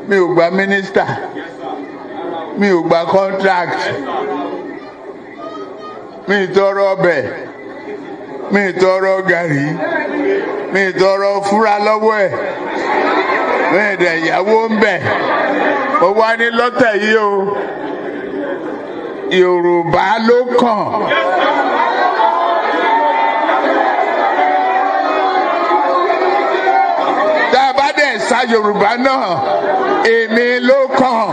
Mi ò gba minister, mi ò gba contract, mi ì tọrọ ọbẹ̀, mi ì tọrọ gàrí, mi ì tọrọ fúra lọ́wọ́ ẹ̀, mi ì dẹ̀ yàwó ń bẹ̀. Ó wá ní lọ́tẹ̀ yìí o, Yorùbá ló kàn. Tá a bá dẹ̀ sa Yorùbá náà, èmi ló kàn.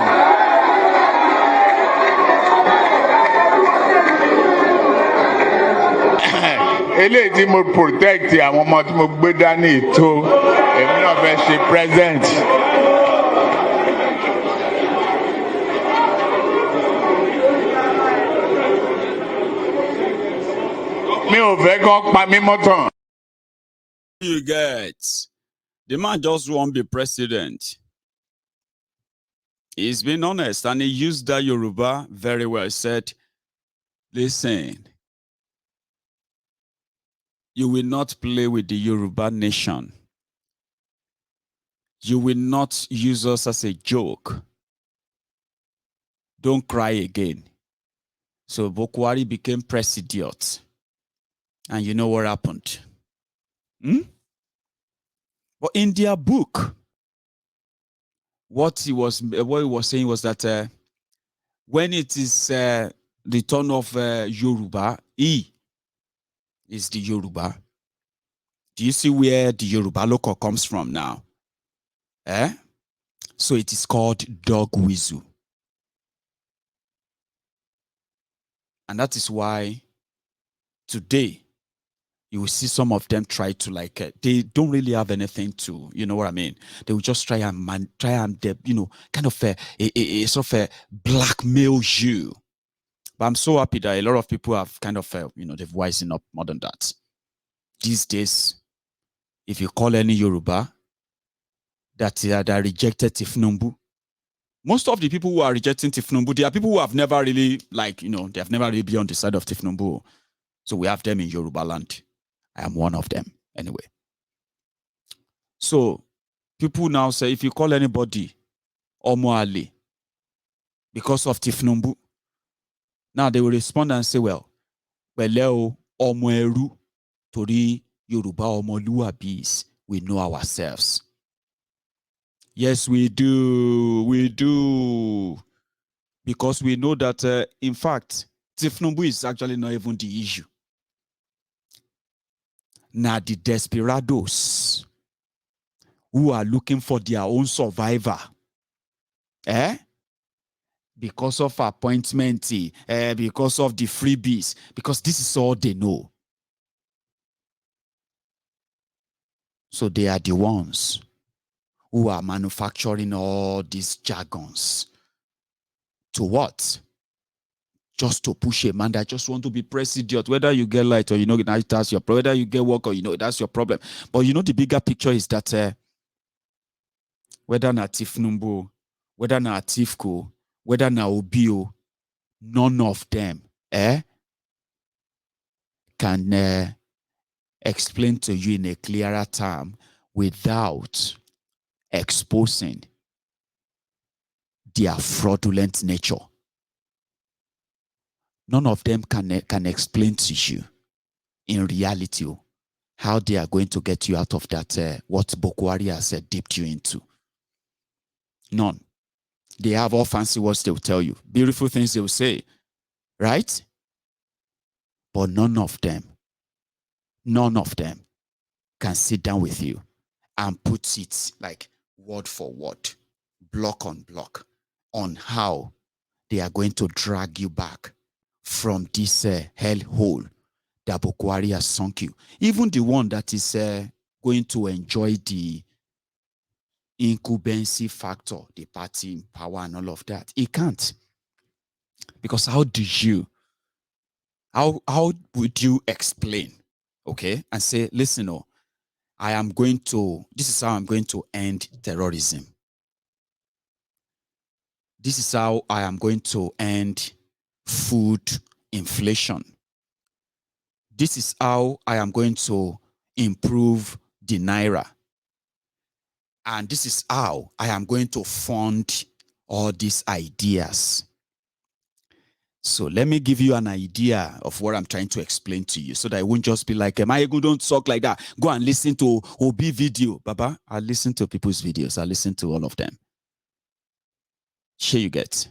Eléyìí tí mo protect àwọn ọmọ tí mo gbé dání ètò èmi náà fẹ́ ṣe present. Mi ò fẹ́ kán pa mí mọ́tàn. You get the man just won't be president. He's been honest and he used that Yoruba very well. He said, listen, you will not play with the Yoruba nation. You will not use us as a joke. Don't cry again. So Buhari became president. And you know what happened? But in their book, what he was saying was that when it is the turn of Yoruba, he is the Yoruba. Do you see where the Yoruba local comes from now? So it is called dog whistle. And that is why today you will see some of them try to they don't really have anything to, you know what I mean? They will just try and kind of a sort of blackmail you. But I'm so happy that a lot of people have kind of, they've wising up more than that. These days, if you call any Yoruba that rejected Tinubu, most of the people who are rejecting Tinubu, they are people who have never really, they have never really been on the side of Tinubu. So we have them in Yoruba land. I am one of them, anyway. So people now say, if you call anybody Omo Ali because of Tinubu, now they will respond and say, well, Omo Eru Tori Yoruba Omoluwabis, we know ourselves. Yes, we do. We do. Because we know that, in fact, Tinubu is actually not even the issue. Now the desperados who are looking for their own survivor, because of appointment, because of the freebies, because this is all they know. So they are the ones who are manufacturing all these jargons. To what? Just to push a man that just want to be president. Whether you get light or that's your problem. Whether you get work or that's your problem. But the bigger picture is that whether na Tinubu, whether na Atifko, whether na Obio, none of them can explain to you in a clearer term without exposing their fraudulent nature. None of them can explain to you in reality how they are going to get you out of that, what Buhari has dipped you into. None. They have all fancy words they will tell you, beautiful things they will say, right? But none of them can sit down with you and put it like word for word, block on block, on how they are going to drag you back from this hell hole that Buhari has sunk you. Even the one that is going to enjoy the incumbency factor, the party in power and all of that, he can't. Because how would you explain, okay, and say, listen, this is how I'm going to end terrorism. This is how I am going to end food inflation. This is how I am going to improve the Naira. And this is how I am going to fund all these ideas. So let me give you an idea of what I'm trying to explain to you so that it won't just be like, Mayegu, don't talk like that. Go and listen to Obi video. Baba, I listen to people's videos. I listen to all of them. Sure you get.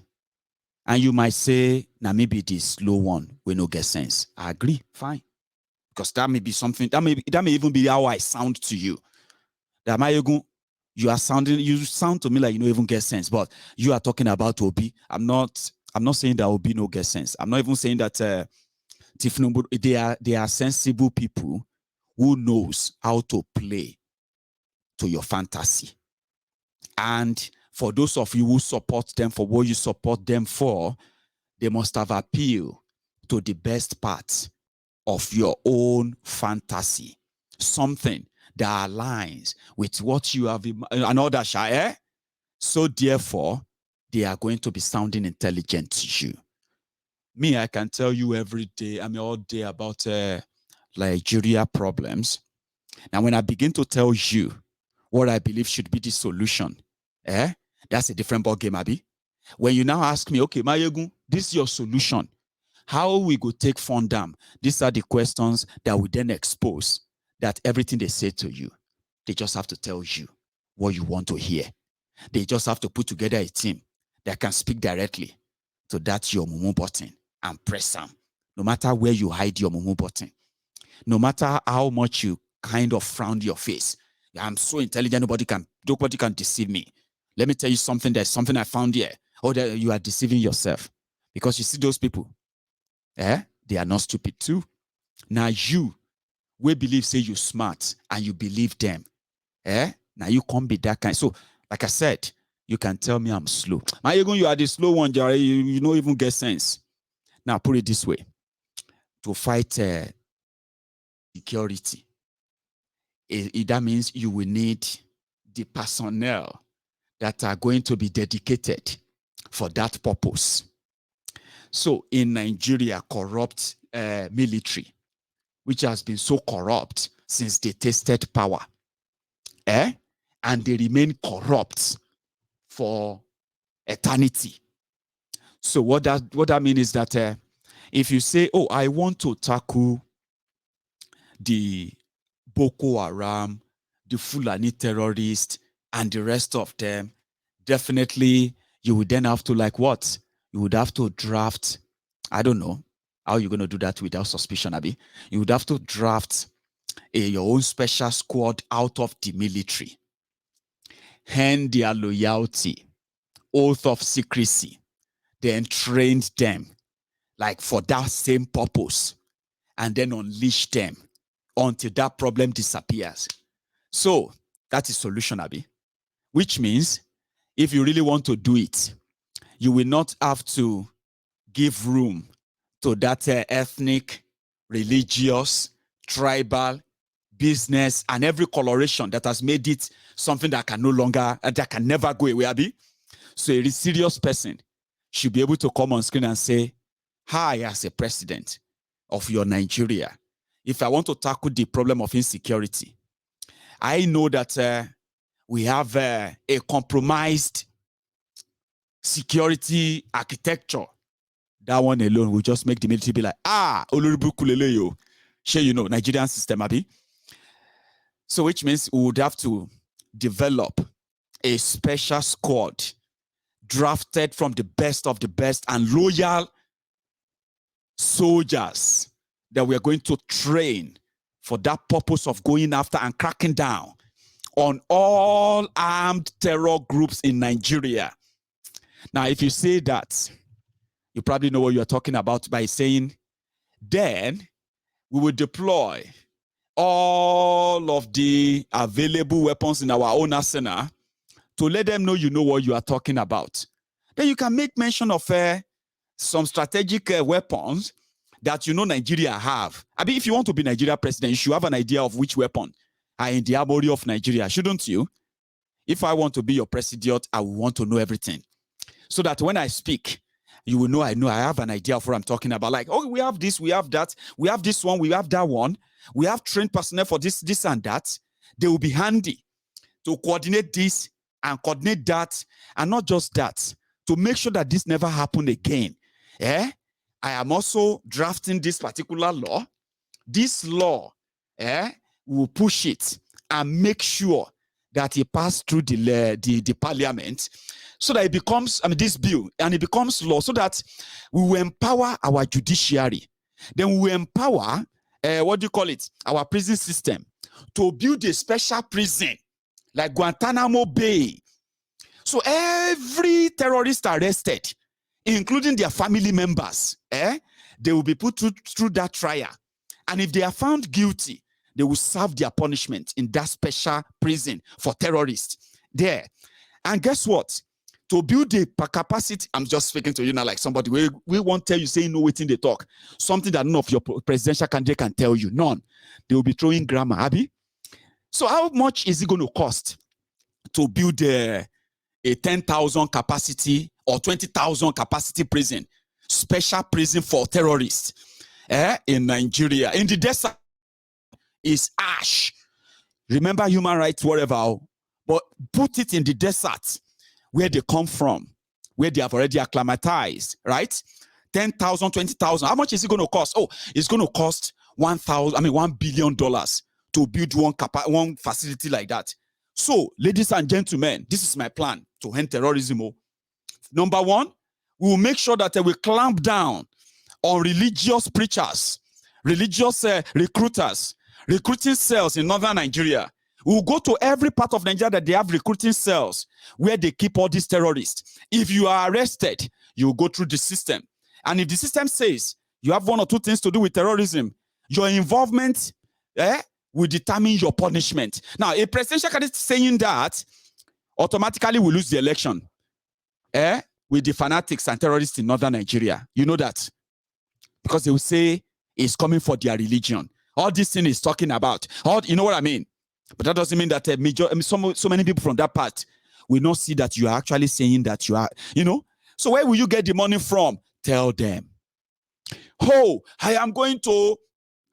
And you might say, now maybe this slow one will not get sense. I agree, fine. Because that may be something, that may even be how I sound to you. That Mayegu, you sound to me like you don't even get sense, but you are talking about Obi. I'm not saying that Obi no get sense. I'm not even saying that Tinubu, they are sensible people who knows how to play to your fantasy. And for those of you who support them for what you support them for, they must have appealed to the best parts of your own fantasy. Something that aligns with what you have and all that, eh? So therefore, they are going to be sounding intelligent to you. Me, I can tell you every day, all day about Nigeria problems. Now, when I begin to tell you what I believe should be the solution, that's a different ball game, Abi. When you now ask me, okay, Mayegun, this is your solution. How we go take fund them? These are the questions that we then expose that everything they say to you, they just have to tell you what you want to hear. They just have to put together a team that can speak directly to that your mumu button and press them. No matter where you hide your mumu button, no matter how much you kind of frown your face, I'm so intelligent, nobody can deceive me. Let me tell you something. There's something I found here. Oh, that you are deceiving yourself. Because you see those people, they are not stupid too. Now you, we believe, say you smart and you believe them. Now you can't be that kind. So, like I said, you can tell me I'm slow. Mayegun, you are the slow one, Jerry. You don't even get sense. Now, put it this way. To fight security, that means you will need the personnel that are going to be dedicated for that purpose. So in Nigeria, corrupt military, which has been so corrupt since they tasted power, and they remain corrupt for eternity. So what that means is that if you say, oh, I want to tackle the Boko Haram, the Fulani terrorists, and the rest of them, definitely you would then have to what? You would have to draft, I don't know, how you're going to do that without suspicion, Abi. You would have to draft your own special squad out of the military, hand their loyalty, oath of secrecy, then trained them for that same purpose, and then unleash them until that problem disappears. So that is solution, Abi. Which means if you really want to do it, you will not have to give room to that ethnic, religious, tribal, business, and every coloration that has made it something that can that can never go away, Abi. So a serious person should be able to come on screen and say, hi, as a president of your Nigeria, if I want to tackle the problem of insecurity, I know that we have a compromised security architecture. That one alone will just make the military be like, Oloribukulele, yo. Nigerian system, Abi. So which means we would have to develop a special squad drafted from the best of the best and loyal soldiers that we are going to train for that purpose of going after and cracking down on all armed terror groups in Nigeria. Now, if you say that, you probably know what you're talking about by saying, then we will deploy all of the available weapons in our own arsenal to let them know you know what you are talking about. Then you can make mention of some strategic weapons that Nigeria have. I mean, if you want to be Nigeria president, you should have an idea of which weapon are in the armory of Nigeria, shouldn't you? If I want to be your president, I will want to know everything. So that when I speak, you will know I have an idea of what I'm talking about. Like, oh, we have this, we have that, we have this one, we have that one. We have trained personnel for this and that. They will be handy to coordinate this and coordinate that, and not just that, to make sure that this never happen again. I am also drafting this particular law. This law, will push it and make sure that it passes through the parliament, so that it becomes, this bill, and it becomes law, so that we will empower our judiciary. Then we will empower, our prison system, to build a special prison like Guantanamo Bay. So every terrorist arrested, including their family members, they will be put through that trial. And if they are found guilty, they will serve their punishment in that special prison for terrorists there. And guess what? To build the capacity, I'm just speaking to you now like somebody. We won't tell you, saying no waiting they talk. Something that none of your presidential candidate can tell you. None. They will be throwing grammar, Abby. So how much is it going to cost to build a 10,000 capacity or 20,000 capacity prison, special prison for terrorists in Nigeria? In the desert is ash. Remember human rights, whatever, but put it in the desert where they come from, where they have already acclimatized, right? 10,000, 20,000. How much is it going to cost? Oh, it's going to cost $1 billion to build one facility like that. So, ladies and gentlemen, this is my plan to end terrorism. Number one, we will make sure that we clamp down on religious preachers, religious recruiters, recruiting cells in northern Nigeria. We will go to every part of Nigeria that they have recruiting cells where they keep all these terrorists. If you are arrested, you will go through the system. And if the system says you have one or two things to do with terrorism, your involvement will determine your punishment. Now, a presidential candidate saying that automatically will lose the election with the fanatics and terrorists in northern Nigeria. You know that. Because they will say it's coming for their religion. All this thing is talking about. You know what I mean? But that doesn't mean that so many people from that part will not see that you are actually saying that you are, So where will you get the money from? Tell them. Oh, I am going to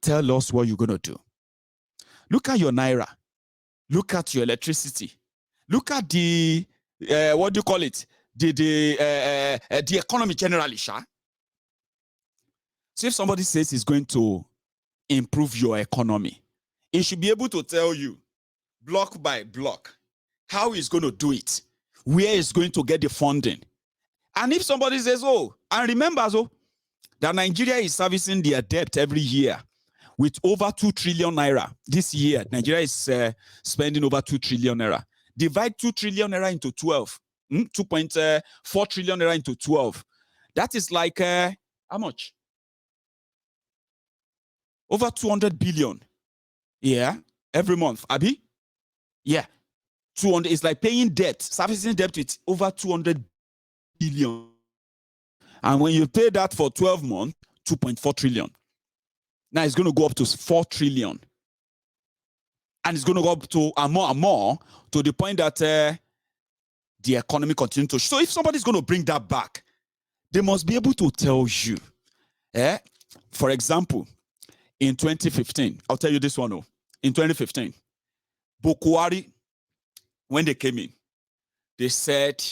tell us what you're going to do. Look at your naira. Look at your electricity. Look at the, the economy generally, Sha. So if somebody says he's going to improve your economy, he should be able to tell you block by block how he's going to do it, where he's going to get the funding. And if somebody says, and remember, that Nigeria is servicing their debt every year with over 2 trillion naira. This year, Nigeria is spending over 2 trillion naira. Divide 2 trillion naira into 12. 2.4 trillion naira into 12. That is like, how much? Over 200 billion. Yeah, every month. Abi? Yeah. 200 is like paying debt, servicing debt with over 200 billion. And when you pay that for 12 months, 2.4 trillion. Now it's going to go up to 4 trillion. And it's going to go up to more and more to the point that the economy continues to. So if somebody's going to bring that back, they must be able to tell you. For example, in 2015, I'll tell you this one. In 2015, Buhari, when they came in, they said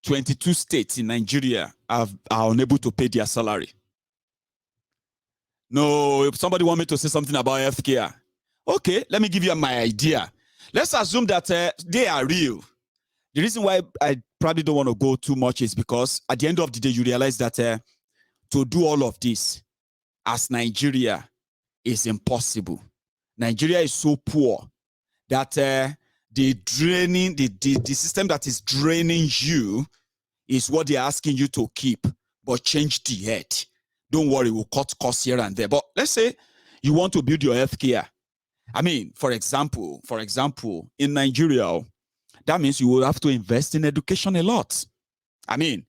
22 states in Nigeria are unable to pay their salary. No, if somebody want me to say something about healthcare, okay, let me give you my idea. Let's assume that they are real. The reason why I probably don't want to go too much is because at the end of the day, you realize that to do all of this as Nigeria is impossible. Nigeria is so poor that the system that is draining you is what they're asking you to keep, but change the head. Don't worry, we'll cut costs here and there. But let's say you want to build your healthcare. I mean, for example, in Nigeria, that means you will have to invest in education a lot. I mean,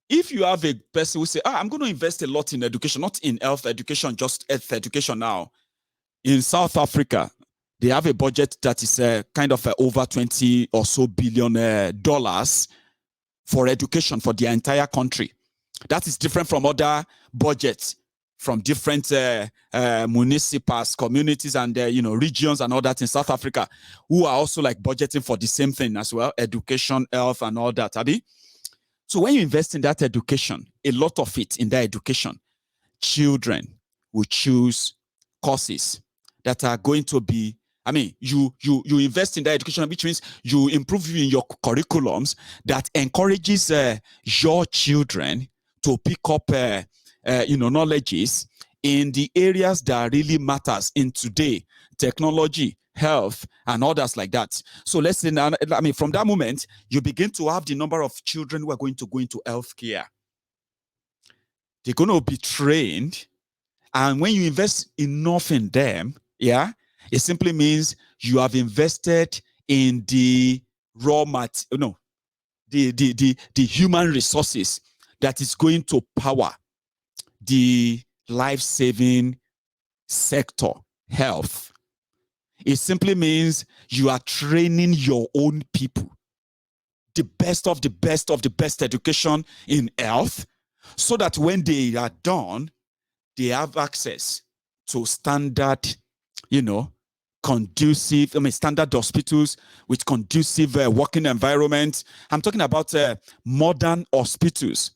if you have a person who say, I'm going to invest a lot in education, not in health education, just health education now. In South Africa, they have a budget that is kind of over 20 or so billion dollars for education for the entire country. That is different from other budgets. from different municipals, communities, and regions and all that in South Africa, who are also like budgeting for the same thing as well, education, health, and all that, Abi. So when you invest in that education, a lot of it in that education, children will choose courses that are going to be, I mean, you invest in that education, which means you improve in your curriculums that encourages your children to pick up knowledges in the areas that really matters in today, technology, health, and others like that. So let's say, I mean, from that moment, you begin to have the number of children who are going to go into healthcare. They're going to be trained. And when you invest enough in them, yeah, it simply means you have invested in the the human resources that is going to power the life-saving sector, health. It simply means you are training your own people, the best of the best of the best education in health, so that when they are done, they have access to standard, conducive, standard hospitals with conducive working environment. I'm talking about modern hospitals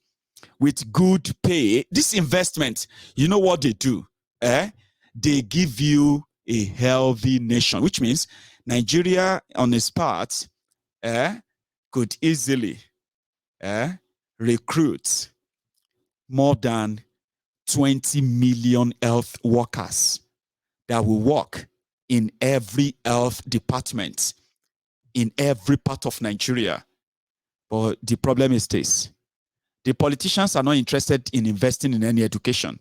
with good pay. This investment, you know what they do? They give you a healthy nation, which means Nigeria on its part could easily recruit more than 20 million health workers that will work in every health department in every part of Nigeria. But the problem is this: the politicians are not interested in investing in any education.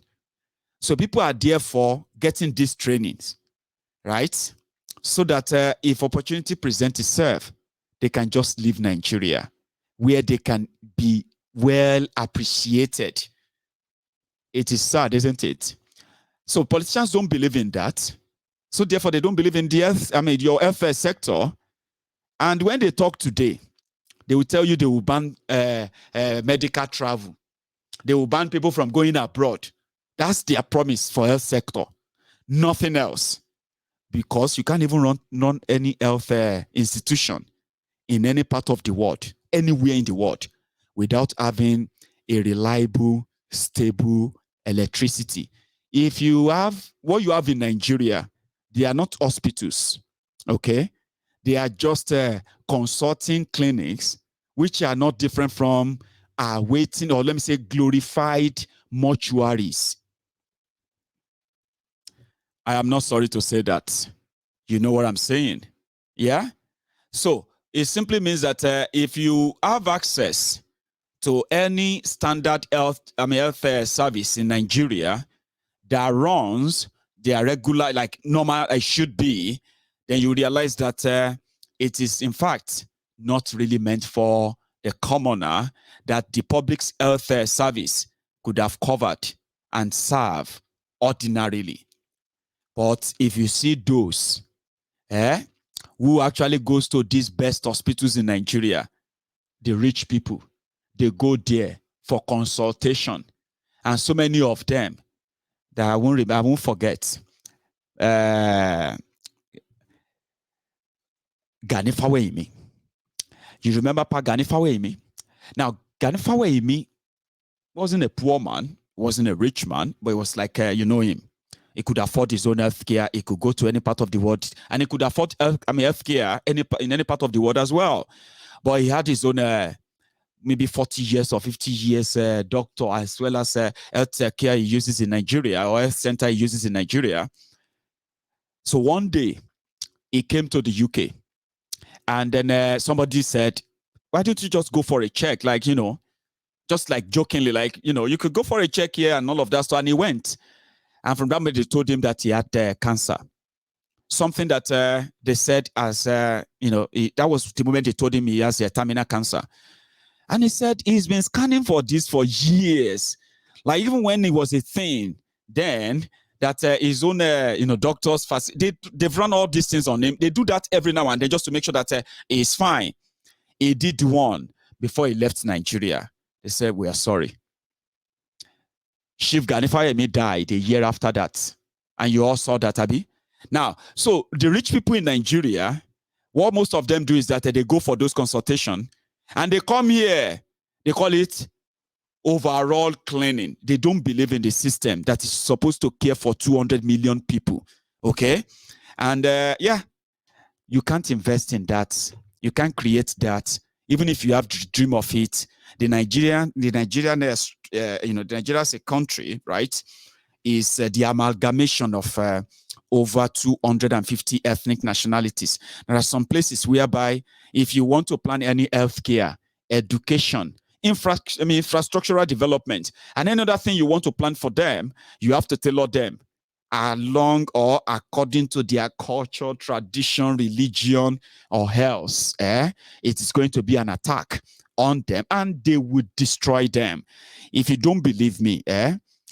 So people are therefore getting these trainings, right? So that if opportunity presents itself, they can just leave Nigeria, where they can be well appreciated. It is sad, isn't it? So politicians don't believe in that. So therefore, they don't believe in your health sector. And when they talk today, they will tell you they will ban medical travel. They will ban people from going abroad. That's their promise for health sector. Nothing else. Because you can't even run any health institution in any part of the world, anywhere in the world, without having a reliable, stable electricity. If you have what you have in Nigeria, they are not hospitals, okay? They are just consulting clinics, which are not different from waiting, or let me say, glorified mortuaries. I am not sorry to say that. You know what I'm saying? Yeah? So it simply means that if you have access to any standard health service in Nigeria that runs their regular, like normal, it should be, then you realize that it is in fact not really meant for the commoner, that the public's health service could have covered and serve ordinarily. But if you see those who actually goes to these best hospitals in Nigeria, the rich people, they go there for consultation. And so many of them that I won't forget. Gani Faweimi. You remember Pa Gani Faweimi? Now, Gani Faweimi wasn't a poor man, wasn't a rich man, but it was like, you know him. He could afford his own healthcare. He could go to any part of the world, and he could afford healthcare in any part of the world as well. But he had his own maybe 40 years or 50 years doctor, as well as health care he uses in Nigeria, or health center he uses in Nigeria. So one day he came to the UK, and then somebody said, "Why don't you just go for a check? Like, just like jokingly, like, you could go for a check here and all of that." So, and he went. And from that moment, they told him that he had cancer. Something that they said as, that was the moment they told him he has terminal cancer. And he said he's been scanning for this for years. Like, even when it was a thing, then that his own, doctors, they've run all these things on him. They do that every now and then just to make sure that he's fine. He did one before he left Nigeria. They said, "We are sorry. Chief Gani Fayemi died a year after that. And you all saw that, Abi? Now, so the rich people in Nigeria, what most of them do is that they go for those consultations and they come here. They call it overall cleaning. They don't believe in the system that is supposed to care for 200 million people. Okay? And yeah, you can't invest in that. You can't create that. Even if you have the dream of it, the Nigerian, Nigeria as a country, right, is the amalgamation of over 250 ethnic nationalities. There are some places whereby if you want to plan any healthcare, education, infrastructural development, and any other thing you want to plan for them, you have to tailor them along or according to their culture, tradition, religion, or else. It is going to be an attack on them and they would destroy them. If you don't believe me,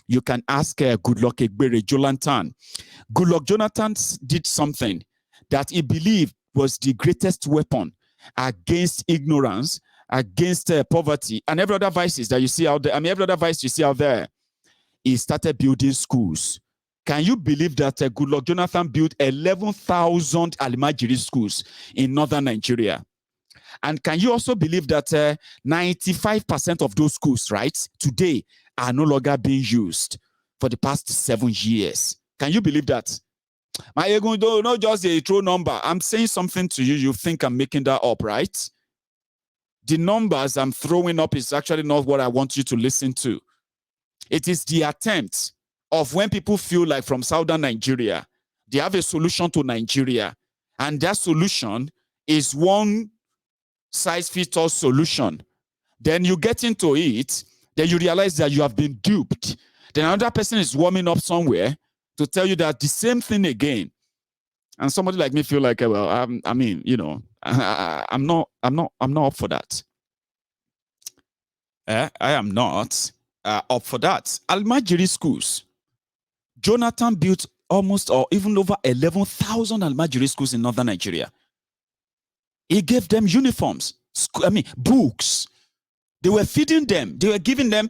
you can ask Goodluck Egbere Jonathan. Goodluck Jonathan did something that he believed was the greatest weapon against ignorance, against poverty, and every other vices that you see out there. Every other vice you see out there. He started building schools. Can you believe that Goodluck Jonathan built 11,000 Almajiri schools in northern Nigeria? And can you also believe that 95% of those schools, right, today are no longer being used for the past 7 years? Can you believe that? My ego, not just a true number. I'm saying something to you. You think I'm making that up, right? The numbers I'm throwing up is actually not what I want you to listen to. It is the attempt of when people feel like from southern Nigeria, they have a solution to Nigeria. And that solution is one size fits all solution. Then you get into it, then you realize that you have been duped. Then another person is warming up somewhere to tell you that the same thing again. And somebody like me feel like, well, I'm not up for that. I am not up for that. Almajiri schools. Jonathan built almost or even over 11,000 Almajiri schools in northern Nigeria. He gave them uniforms, books. They were feeding them. They were giving them,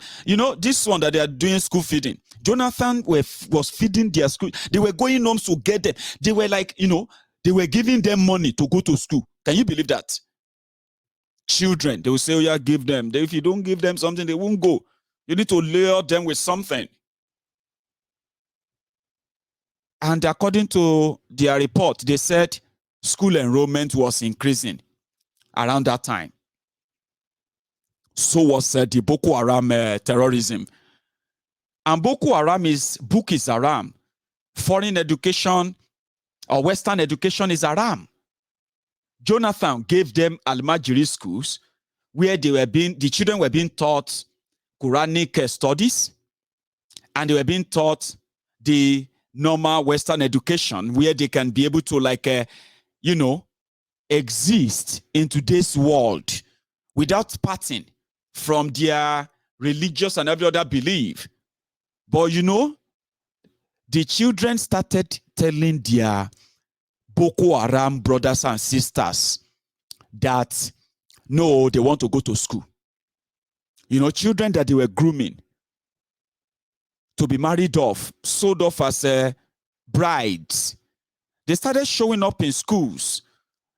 this one that they are doing school feeding. Jonathan was feeding their school. They were going home to get them. They were like, they were giving them money to go to school. Can you believe that? Children, they will say, oh yeah, give them. If you don't give them something, they won't go. You need to lure them with something. And according to their report, they said school enrollment was increasing around that time. So was the Boko Haram terrorism. And Boko Haram book is haram. Foreign education or Western education is haram. Jonathan gave them Almajiri schools where the children were being taught Quranic studies, and they were being taught the normal Western education where they can be able to exist in today's world without parting from their religious and every other belief. But the children started telling their Boko Haram brothers and sisters that no, they want to go to school. Children that they were grooming to be married off, sold off as brides. They started showing up in schools.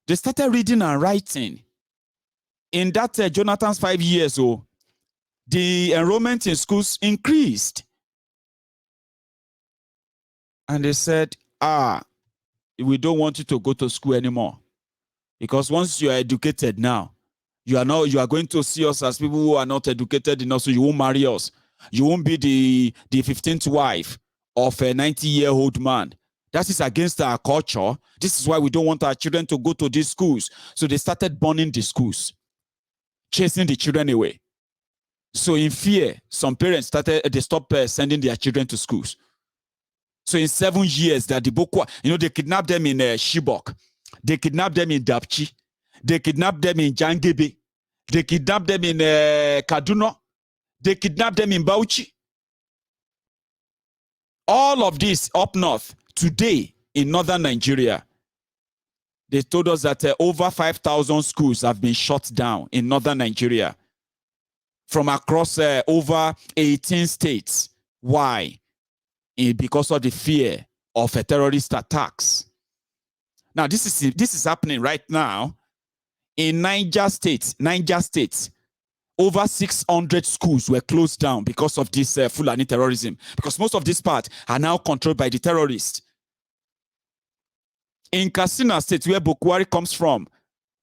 They started reading and writing. In that Jonathan's 5 years, the enrollment in schools increased. And they said, we don't want you to go to school anymore. Because once you are educated now, you are going to see us as people who are not educated enough, so you won't marry us. You won't be the 15th wife of a 90-year-old man. That is against our culture. This is why we don't want our children to go to these schools. So they started burning the schools, chasing the children away. So in fear, some parents they stopped sending their children to schools. So in 7 years that the Boko, they kidnapped them in Shibok. They kidnapped them in Dapchi. They kidnapped them in Jangebe. They kidnapped them in Kaduna. They kidnapped them in Bauchi. All of this up north today in northern Nigeria. They told us that over 5,000 schools have been shut down in northern Nigeria from across over 18 states. Why? Because of the fear of a terrorist attacks. Now, this is happening right now in Niger State. Over 600 schools were closed down because of this Fulani terrorism. Because most of this part are now controlled by the terrorists. In Katsina State, where Buhari comes from,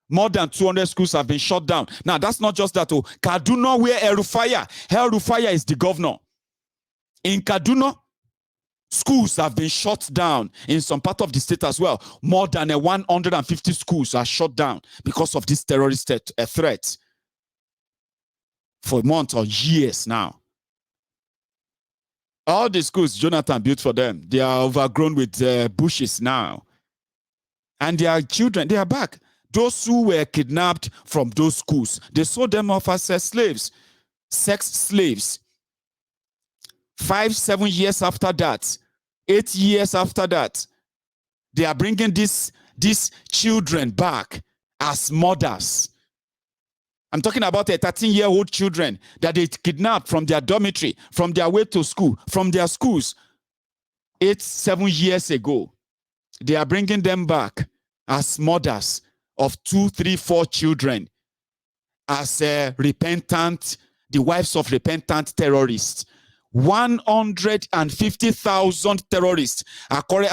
more than 200 schools have been shut down. Now, that's not just that. Kaduna, where El Rufaya is the governor. In Kaduna, schools have been shut down in some part of the state as well. More than 150 schools are shut down because of this terrorist threat for months or years now. All the schools Jonathan built for them, they are overgrown with bushes now. And their children, they are back. Those who were kidnapped from those schools, they sold them off as slaves, sex slaves. 5-7 years after that, 8 years after that, they are bringing these children back as mothers. I'm talking about a 13-year-old children that they kidnapped from their dormitory, from their way to school, from their schools 8-7 years ago. They are bringing them back as mothers of 2, 3, 4 children, as repentant, the wives of repentant terrorists. 150,000 terrorists,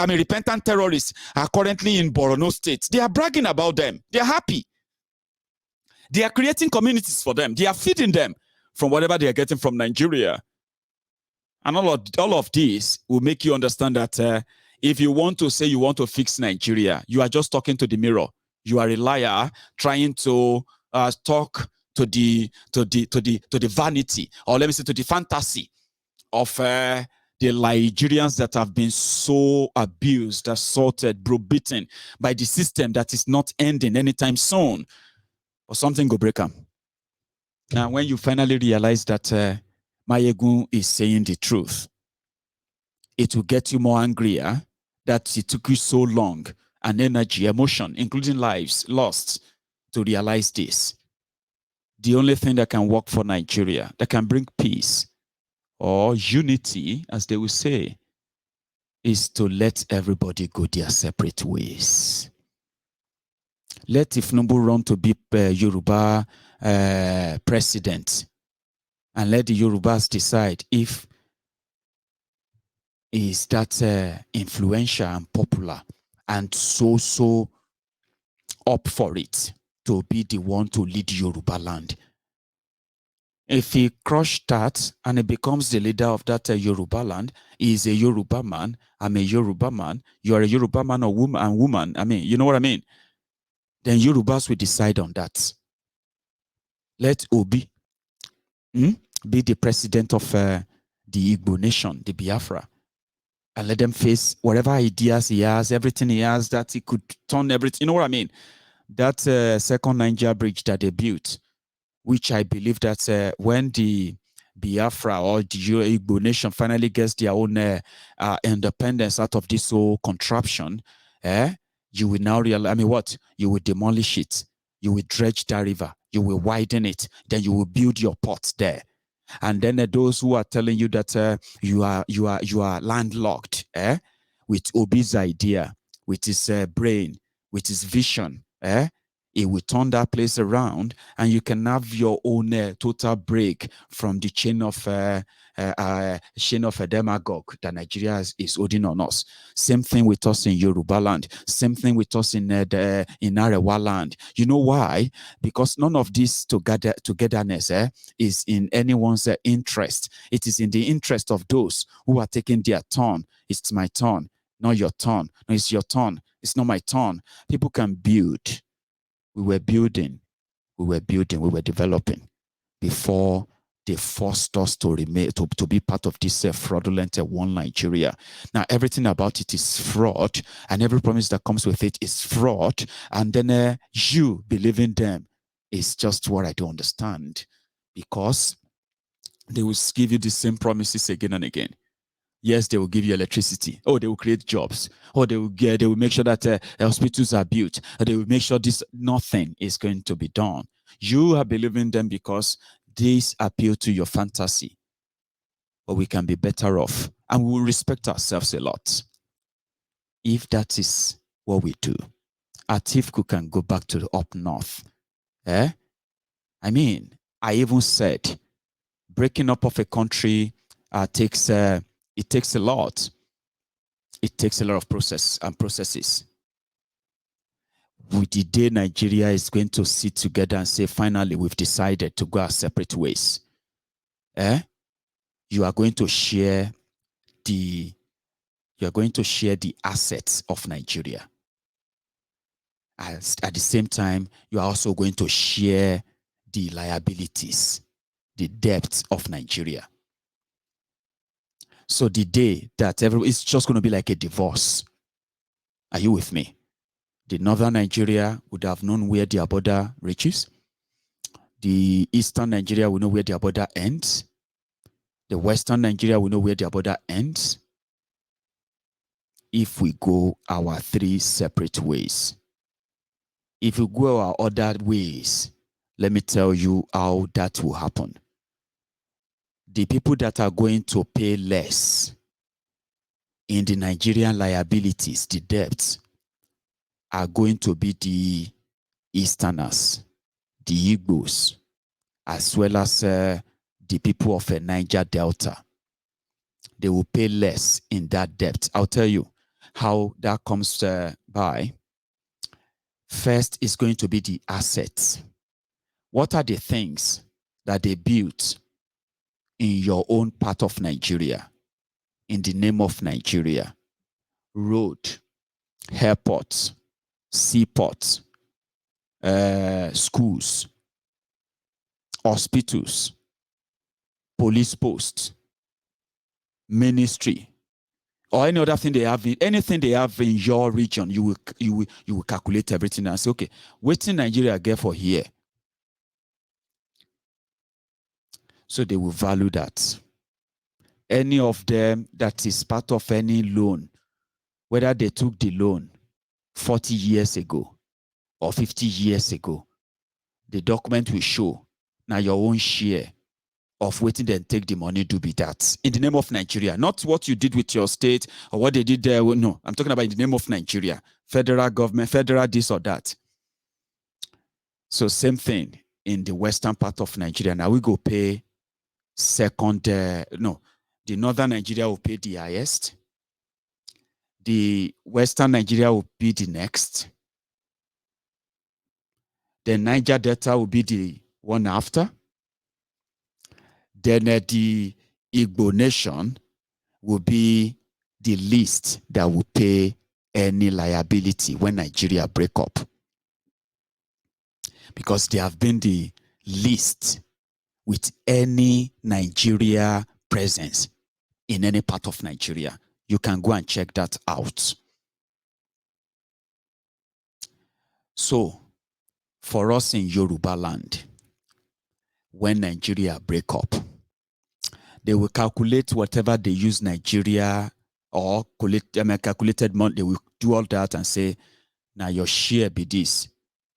repentant terrorists are currently in Borno State. They are bragging about them. They are happy. They are creating communities for them. They are feeding them from whatever they are getting from Nigeria. And all of this will make you understand that if you want to say you want to fix Nigeria, you are just talking to the mirror. You are a liar trying to talk to the vanity, or let me say to the fantasy of the Nigerians that have been so abused, assaulted, browbeaten by the system that is not ending anytime soon. Or something go break them. Now, when you finally realize that Mayegun is saying the truth, it will get you more angrier that it took you so long, and energy, emotion, including lives lost, to realize this. The only thing that can work for Nigeria, that can bring peace or unity, as they will say, is to let everybody go their separate ways. Let Tinubu run to be Yoruba president, and let the Yorubas decide if is that influential and popular and so up for it to be the one to lead Yoruba land. If he crushed that and he becomes the leader of that Yoruba land, he is a Yoruba man, I'm a Yoruba man, you are a Yoruba man or woman, I mean, you know what I mean? Then Yorubas will decide on that. Let Obi be the president of the Igbo nation, the Biafra, and let them face whatever ideas he has, everything he has, that he could turn everything, you know what I mean? That second Niger bridge that they built, which I believe that when the Biafra or the Igbo nation finally gets their own independence out of this whole contraption, you will now realize, I mean, what? You will demolish it. You will dredge that river. You will widen it. Then you will build your port there. And then those who are telling you that you are landlocked, with Obi's idea, with his brain, with his vision, it will turn that place around, and you can have your own total break from the chain of a demagogue that Nigeria is holding on us. Same thing with us in Yoruba land. Same thing with us in Arewa land. You know why? Because none of this togetherness is in anyone's interest. It is in the interest of those who are taking their turn. It's my turn, not your turn. No, it's your turn. It's not my turn. People can build. We were building, we were developing before they forced us to remain, to be part of this fraudulent one Nigeria. Now, everything about it is fraud, and every promise that comes with it is fraud. And then you believing them is just what I don't understand, because they will give you the same promises again and again. Yes, they will give you electricity. Oh, they will create jobs. Oh, they will make sure that hospitals are built. They will make sure nothing is going to be done. You are believing them because these appeal to your fantasy. but we can be better off, and we will respect ourselves a lot. If that is what we do, Atiku can go back to the up north. I mean, I even said breaking up of a country takes a lot. It takes a lot of processes. With the day Nigeria is going to sit together and say, finally, we've decided to go our separate ways. You are going to share the assets of Nigeria. At the same time, you are also going to share the liabilities, the debts of Nigeria. So the day that it's just going to be like a divorce. Are you with me? The northern Nigeria would have known where their border reaches. The eastern Nigeria will know where their border ends. The western Nigeria will know where their border ends. If we go our three separate ways. If we go our other ways, let me tell you how that will happen. The people that are going to pay less in the Nigerian liabilities, the debts, are going to be the Easterners, the Igbos, as well as the people of a Niger Delta. They will pay less in that debt. I'll tell you how that comes by. First is going to be the assets. What are the things that they built in your own part of Nigeria, in the name of Nigeria? Road, airports, seaports, schools, hospitals, police posts, ministry, or any other thing they have, anything they have in your region, you will calculate everything and say, okay, what's in Nigeria get for here? So they will value that. Any of them that is part of any loan, whether they took the loan 40 years ago or 50 years ago, the document will show now your own share of waiting then take the money to be that in the name of Nigeria, not what you did with your state or what they did there. No, I'm talking about in the name of Nigeria, federal government, federal this or that. So same thing in the western part of Nigeria. Now we go pay second, the northern Nigeria will pay the highest. The western Nigeria will be the next. The Niger Delta will be the one after. Then the Igbo nation will be the least that will pay any liability when Nigeria break up. Because they have been the least with any Nigeria presence in any part of Nigeria. You can go and check that out. So, for us in Yoruba land, when Nigeria break up, they will calculate whatever they use Nigeria or calculated money. They will do all that and say, now your share be this,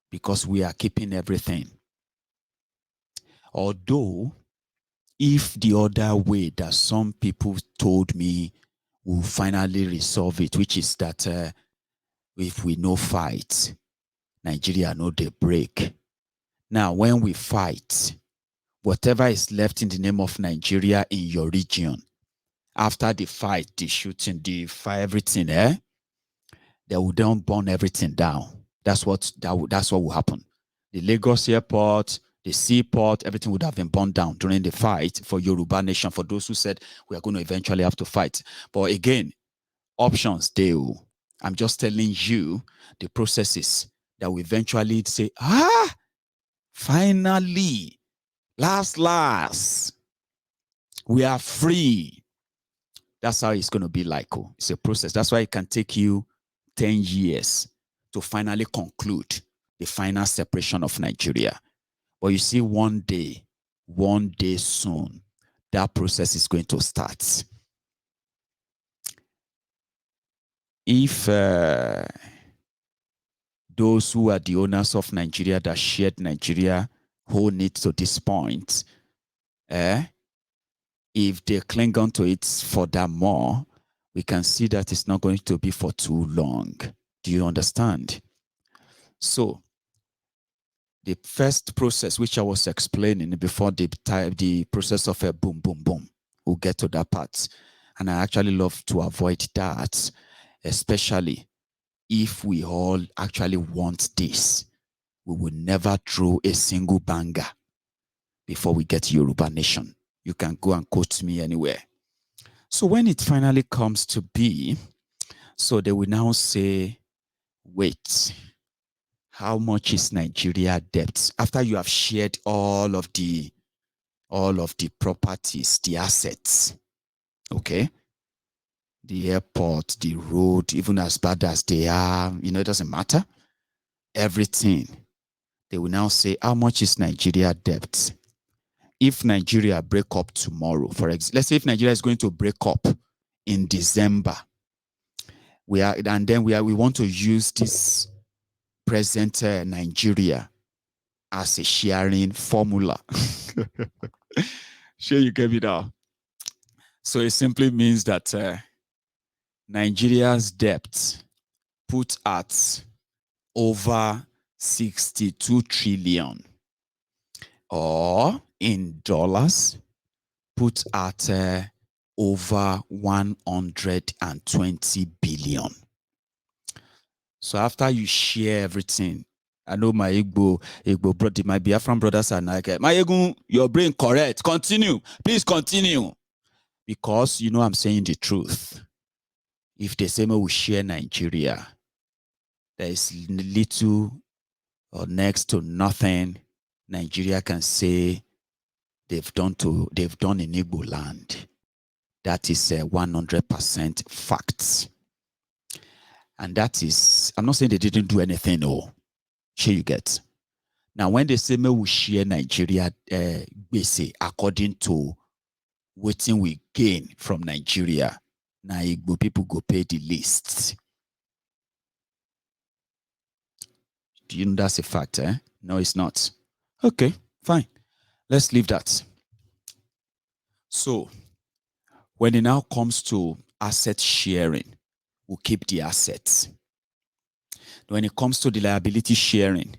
because we are keeping everything. Although, if the other way that some people told me will finally resolve it, which is that if we no fight, Nigeria no they break. Now, when we fight, whatever is left in the name of Nigeria in your region, after the fight, the shooting, the fire, everything, they will then burn everything down. That's what will happen. The Lagos airport, the seaport, everything would have been burned down during the fight for Yoruba nation, for those who said we are going to eventually have to fight. But again, options, I'm just telling you the processes that will eventually say, finally, last, we are free. That's how it's going to be like. It's a process. That's why it can take you 10 years to finally conclude the final separation of Nigeria. But you see, one day soon, that process is going to start. If those who are the owners of Nigeria that shared Nigeria hold it to this point, if they cling on to it furthermore, we can see that it's not going to be for too long. Do you understand? So the first process, which I was explaining before the process of a boom, boom, boom, we'll get to that part. And I actually love to avoid that, especially if we all actually want this. We will never throw a single banger before we get Yoruba Nation. You can go and quote me anywhere. So when it finally comes to be, so they will now say, wait, how much is Nigeria debt? After you have shared all of the properties, the assets, okay? The airport, the road, even as bad as they are, it doesn't matter. Everything. They will now say, how much is Nigeria debt? If Nigeria break up tomorrow, for example, let's say if Nigeria is going to break up in December, we want to use this present Nigeria as a sharing formula. Sure, you get me now. So it simply means that Nigeria's debt put at over 62 trillion, or in dollars, put at over 120 billion. So after you share everything, I know my Igbo brother, my Biafran brothers are like, my Egu, your brain correct. Continue. Please continue. Because I'm saying the truth. If the same way we share Nigeria, there is little or next to nothing Nigeria can say they've done in Igbo land. That is 100% facts. And that is, I'm not saying they didn't do anything, no. Sure you get. Now, when they say we share Nigeria basic according to what we gain from Nigeria, now Igbo people go pay the least. Do you know that's a fact, eh? No, it's not. Okay, fine. Let's leave that. So, when it now comes to asset sharing, we'll keep the assets. When it comes to the liability sharing,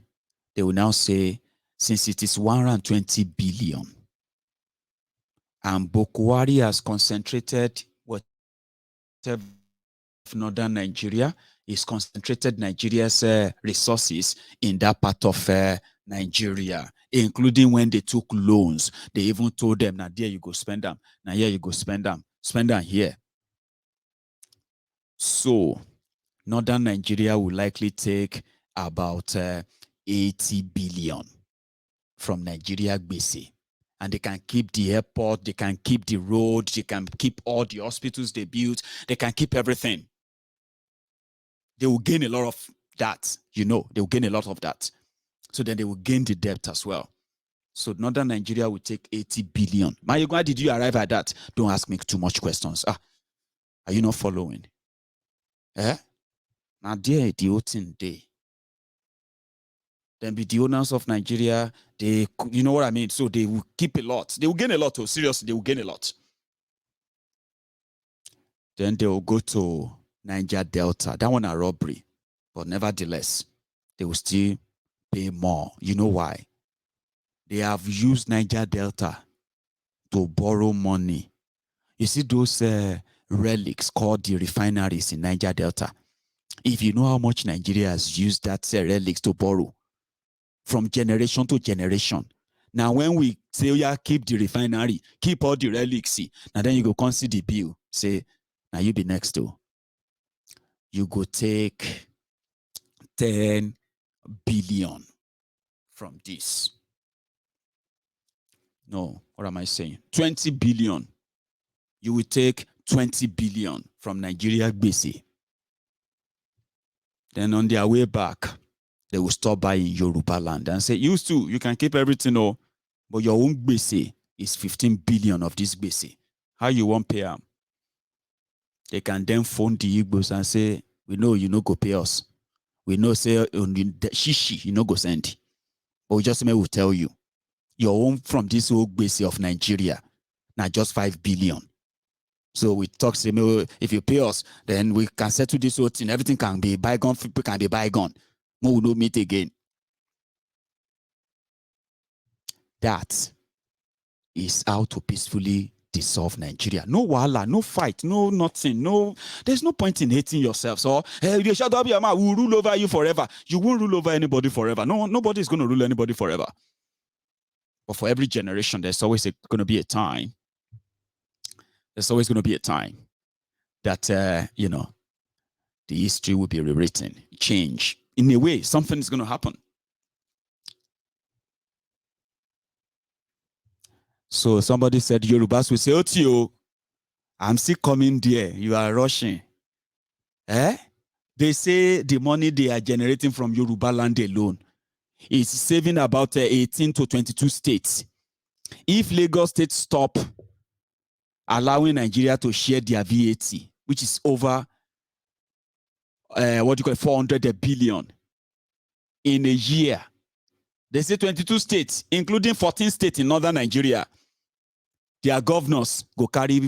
they will now say, since it is 120 billion, and Buhari has concentrated whatever northern Nigeria, is concentrated Nigeria's resources in that part of Nigeria, including when they took loans. They even told them, now there you go spend them, now here you go spend them here. So northern Nigeria will likely take about 80 billion from Nigeria Gbese. And they can keep the airport, they can keep the road, they can keep all the hospitals they built, they can keep everything. They will gain a lot of that, they will gain a lot of that. So then they will gain the debt as well. So northern Nigeria will take 80 billion. Mayogo, how did you arrive at that? Don't ask me too much questions. Are you not following? Now there, the Otin day. Then be the owners of Nigeria, they, you know what I mean? So they will keep a lot. They will gain a lot. Oh, seriously, they will gain a lot. Then they will go to Niger Delta. That one a robbery. But nevertheless, they will still pay more. You know why? They have used Niger Delta to borrow money. You see those relics called the refineries in Niger Delta. If you know how much Nigeria has used that relics to borrow, from generation to generation. Now, when we say, yeah, keep the refinery, keep all the relics, now then you go come see the bill. Say, now you be next to. You go take 10 billion from this. No, what am I saying? 20 billion. You will take 20 billion from Nigeria Gbese. Then on their way back, they will stop by in Yoruba land and say, you can keep everything, but your own Gbese is 15 billion of this Gbese. How you want pay them? They can then phone the Igbos and say, we know you no go pay us. We know say shishi, you no go send. But we just may will tell you, your own from this old Gbese of Nigeria. now just 5 billion. So we talk, say, if you pay us, then we can settle this whole thing. Everything can be bygone, people can be bygone. We will not meet again. That is how to peacefully dissolve Nigeria. No wahala, no fight, no nothing, no. There's no point in hating yourself. So, hey, you shut up, your mouth. We'll rule over you forever. You won't rule over anybody forever. No, nobody is going to rule anybody forever. But for every generation, there's always going to be a time. There's always going to be a time that the history will be rewritten, change. In a way, something is going to happen. So somebody said, Yorubas will say, Otio, I'm still coming there. You are rushing. They say the money they are generating from Yoruba land alone is saving about 18 to 22 states. If Lagos State stop allowing Nigeria to share their VAT, which is over 400 billion in a year, they say 22 states, including 14 states in northern Nigeria, their governors go carry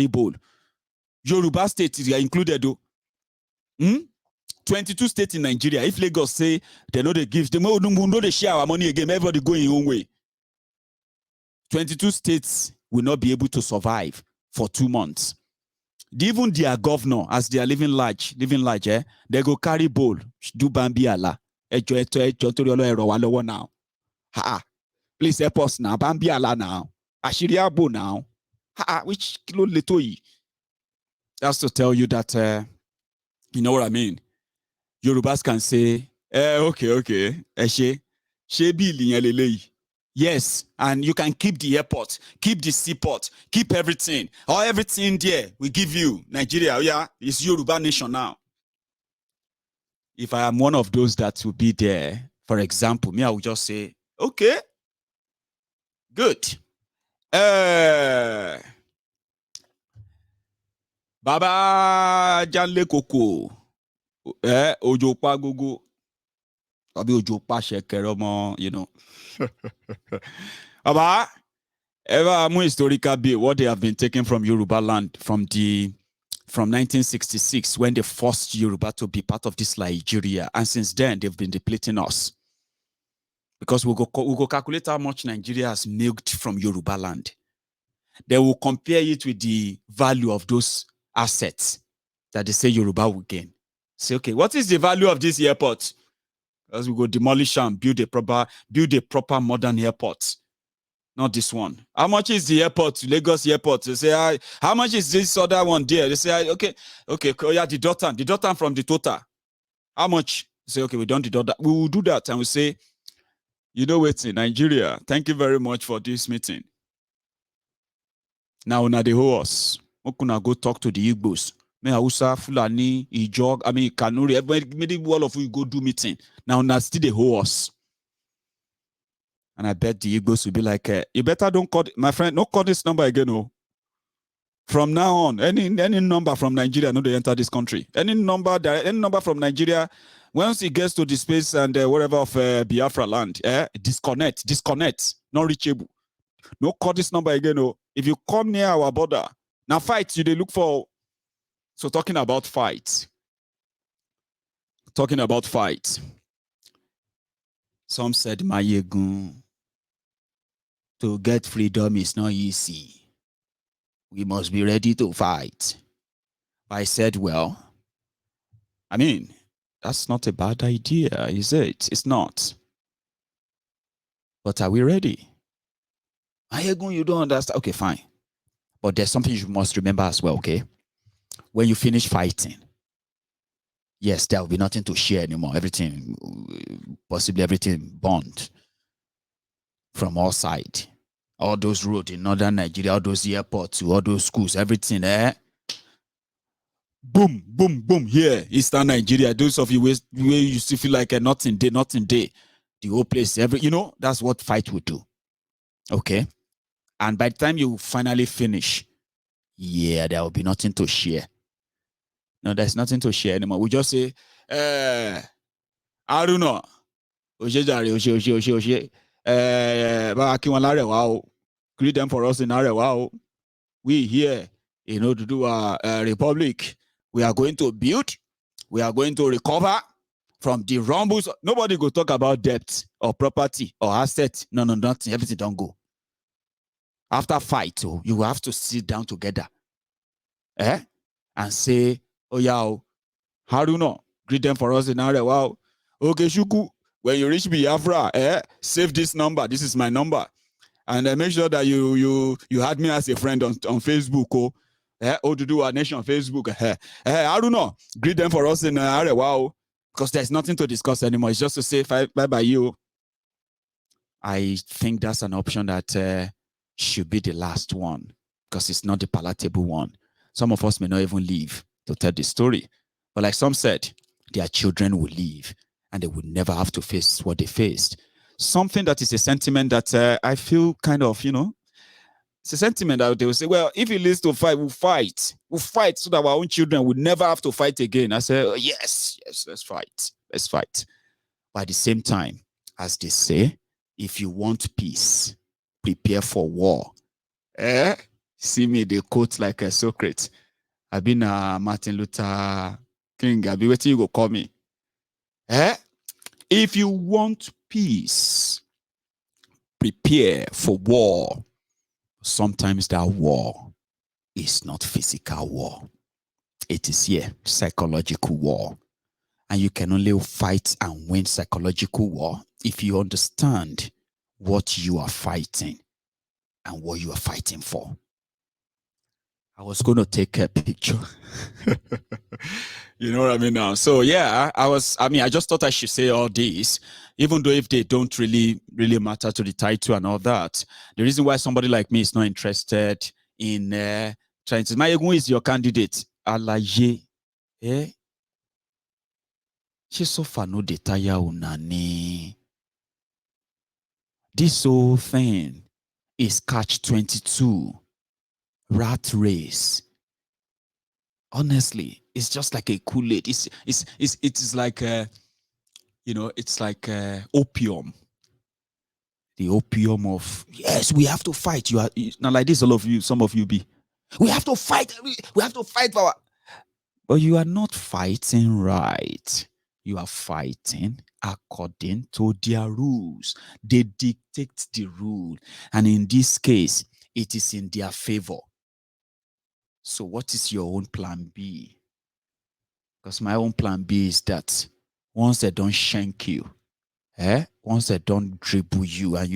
bowl. Yoruba state is included though. 22 states in Nigeria. If Lagos say they know they give, they know they share our money again, everybody go in your own way. 22 states will not be able to survive for 2 months. Even their governor, as they are living large, they go carry bowl, do bambi ala. Now. Please help us now. Bambi ala now. Ashiriabo now. Which kilo letoi? That's to tell you that, you know what I mean? Yorubas can say, okay. Yes, and you can keep the airport, keep the seaport, keep everything. Or everything there, we give you. Nigeria, it's Yoruba nation now. If I am one of those that will be there, for example, I will just say, okay, good. Baba Janle Koko, Ojo Pa Gogo, Abi Ojo Pa Shekeromo, Baba, ever more historical bill, what they have been taken from Yoruba land from 1966 when they forced Yoruba to be part of this Nigeria, and since then they've been depleting us because we go calculate how much Nigeria has milked from Yoruba land. They will compare it with the value of those assets that they say Yoruba will gain. Say, okay, what is the value of this airport? Because we go demolish and build a proper modern airport. Not this one. How much is the airport, Lagos airport? They say, how much is this other one there? They say, okay, yeah, the dothan from the total. How much? They say, okay, we don't deduct that. We will do that and we say, you know what, in Nigeria, thank you very much for this meeting. Now, they hold us. We can go talk to the Igbos. Hausa, Fulani, Ijog, Kanuri, maybe all of you go do meeting. Now, still they hold us. And I bet the Igbos will be like, you better don't call, my friend, don't call this number again, oh. From now on, any number from Nigeria, no, they enter this country. Any number from Nigeria, once it gets to the space and whatever of Biafra land, disconnect, not reachable. No call this number again, oh. If you come near our border, now fight, you they look for. So talking about fight. Some said, Mayegun, to get freedom is not easy. We must be ready to fight. I said, well, I mean, that's not a bad idea, is it? It's not. But are we ready? Mayegun, you don't understand. Okay, fine. But there's something you must remember as well, okay? When you finish fighting, yes, there will be nothing to share anymore. Everything, possibly everything burned from all sides. All those roads in northern Nigeria, all those airports, all those schools, everything, boom, boom, boom, here, Eastern Nigeria, those of you where you still feel like nothing there. The whole place, that's what fight will do. Okay? And by the time you finally finish, yeah, there will be nothing to share. No, there's nothing to share anymore. We just say, I don't know. greet them for us in Arewa. We here, to do a republic. We are going to build. We are going to recover from the rumbles. Nobody go talk about debt or property or asset. No, nothing. Everything don't go. After fight, you will have to sit down together. And say, oh yeah, how do you know? Greet them for us in Arewa. Okay, Shuku, when you reach Biafra, save this number. This is my number. And make sure that you add me as a friend on Facebook. To do our nation on Facebook. I don't know. Greet them for us in Arewa. Because there's nothing to discuss anymore. It's just to say bye you. I think that's an option that should be the last one, because it's not the palatable one. Some of us may not even live to tell the story. But like some said, their children will live and they will never have to face what they faced. Something that is a sentiment that I feel kind of, it's a sentiment that they will say, well, if it leads to fight, we'll fight. We'll fight so that our own children will never have to fight again. I say, oh, yes, let's fight. Let's fight. But at the same time, as they say, if you want peace, prepare for war. See me, they quote like a Socrates. I've been Martin Luther King. I'll be waiting, you go call me. If you want peace, prepare for war. Sometimes that war is not physical war. It is psychological war. And you can only fight and win psychological war if you understand what you are fighting and what you are fighting for. I was going to take a picture. You know what I mean now? So yeah, I just thought I should say all these, even though if they don't really matter to the title and all that. The reason why somebody like me is not interested in trying to, Mayegun is your candidate. Alaye. She so far no detaya unani. This whole thing is catch-22, rat race. Honestly, it's just like a Kool-Aid. It is like it's like opium. The opium of, yes, we have to fight. You are not like this. All of you, some of you be. We have to fight. We have to fight for. But you are not fighting right. You are fighting according to their rules. They dictate the rule. And in this case, it is in their favor. So what is your own plan B? Because my own plan B is that once they don't shank you, once they don't dribble you and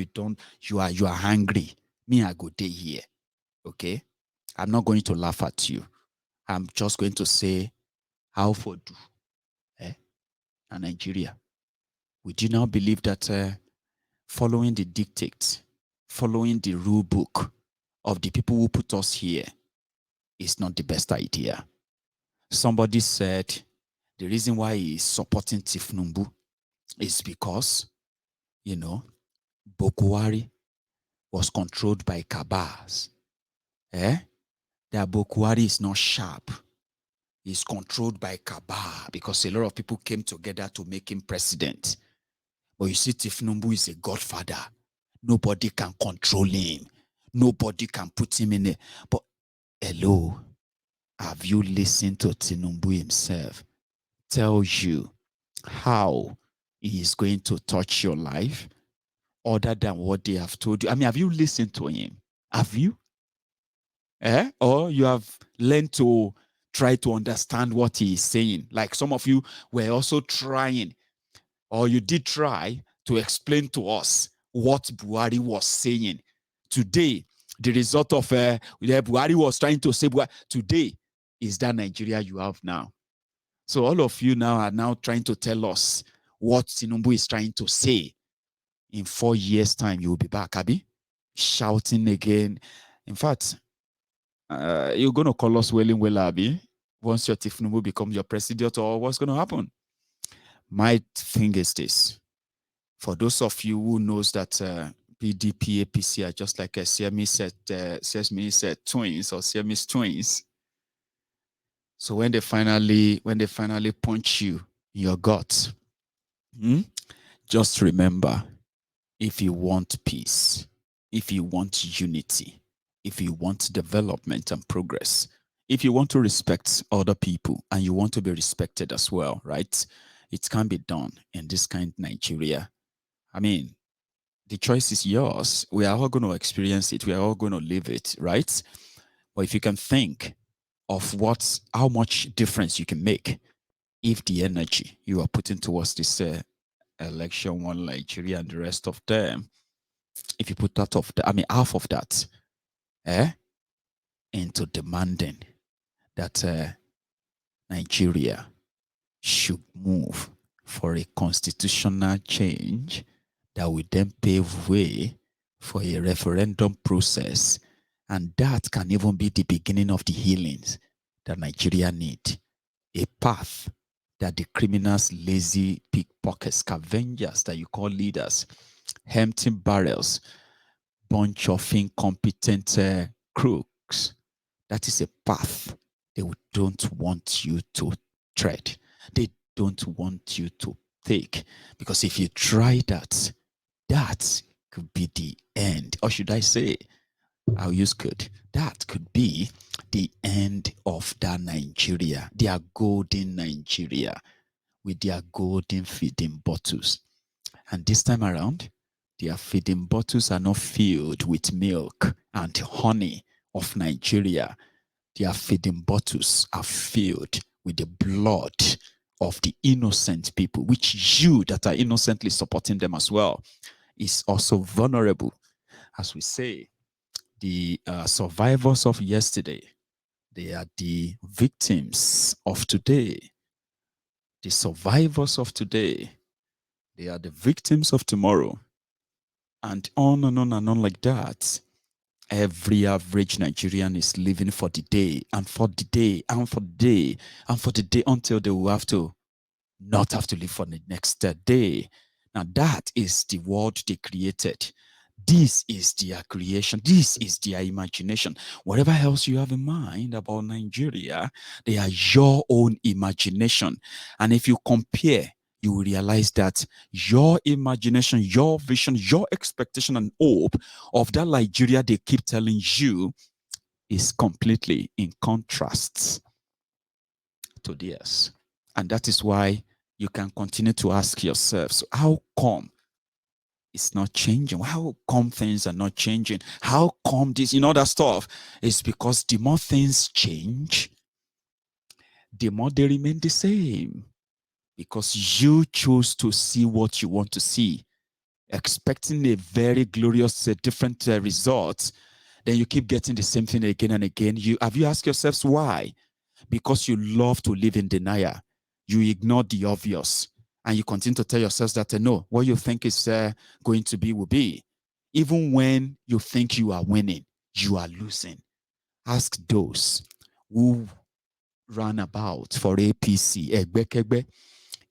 you are hungry, me, I go day here. Okay? I'm not going to laugh at you. I'm just going to say, how for do? And Nigeria. Would you now believe that following the dictates, following the rule book of the people who put us here is not the best idea? Somebody said the reason why he is supporting Tinubu is because, Buhari was controlled by cabals. That Buhari is not sharp. He's controlled by cabal because a lot of people came together to make him president. But you see, Tinubu is a godfather. Nobody can control him. Nobody can put him in a... But hello, have you listened to Tinubu himself tell you how he is going to touch your life other than what they have told you? I mean, have you listened to him? Have you? Or you have learned to try to understand what he is saying? Like some of you were also trying, or you did try to explain to us what Buhari was saying. Today, the result of Buhari was trying to say, today is that Nigeria you have now. So all of you now are now trying to tell us what Tinubu is trying to say. In 4 years' time, you will be back, Abi, shouting again. In fact, you're going to call us Welling Abi once your Tinubu becomes your president, or what's going to happen? My thing is this. For those of you who knows that PDP, APC are just like a Siamese twins or Siamese twins. So when they finally punch you in your gut, just remember, if you want peace, if you want unity, if you want development and progress, if you want to respect other people and you want to be respected as well, right? It can be done in this kind of Nigeria. I mean, the choice is yours. We are all going to experience it. We are all going to live it, right? But if you can think of how much difference you can make if the energy you are putting towards this election, one Nigeria and the rest of them, if you put half of that, into demanding that Nigeria should move for a constitutional change that will then pave way for a referendum process. And that can even be the beginning of the healings that Nigeria need. A path that the criminals, lazy pickpocket scavengers that you call leaders, empty barrels, bunch of incompetent crooks, that is a path they don't want you to tread. They don't want you to take. Because if you try that, that could be the end. Or should I say, I'll use could. That could be the end of that Nigeria, their golden Nigeria, with their golden feeding bottles. And this time around, their feeding bottles are not filled with milk and honey of Nigeria. Their feeding bottles are filled with the blood of the innocent people, which you that are innocently supporting them as well is also vulnerable. As we say, the survivors of yesterday, they are the victims of today. The survivors of today, they are the victims of tomorrow. And on and on and on like that. Every average Nigerian is living for the day and for the day and for the day and for the day until they will have to not have to live for the next day. Now that is the world they created. This is their creation. This is their imagination. Whatever else you have in mind about Nigeria, they are your own imagination. And if you compare, you will realize that your imagination, your vision, your expectation and hope of that Nigeria they keep telling you is completely in contrast to theirs. And that is why you can continue to ask yourself, so how come it's not changing? How come things are not changing? How come this, that stuff? It's because the more things change, the more they remain the same. Because you choose to see what you want to see, expecting a very glorious, different result, then you keep getting the same thing again and again. Have you asked yourselves why? Because you love to live in denial. You ignore the obvious. And you continue to tell yourselves that no, what you think is going to be will be. Even when you think you are winning, you are losing. Ask those who ran about for APC,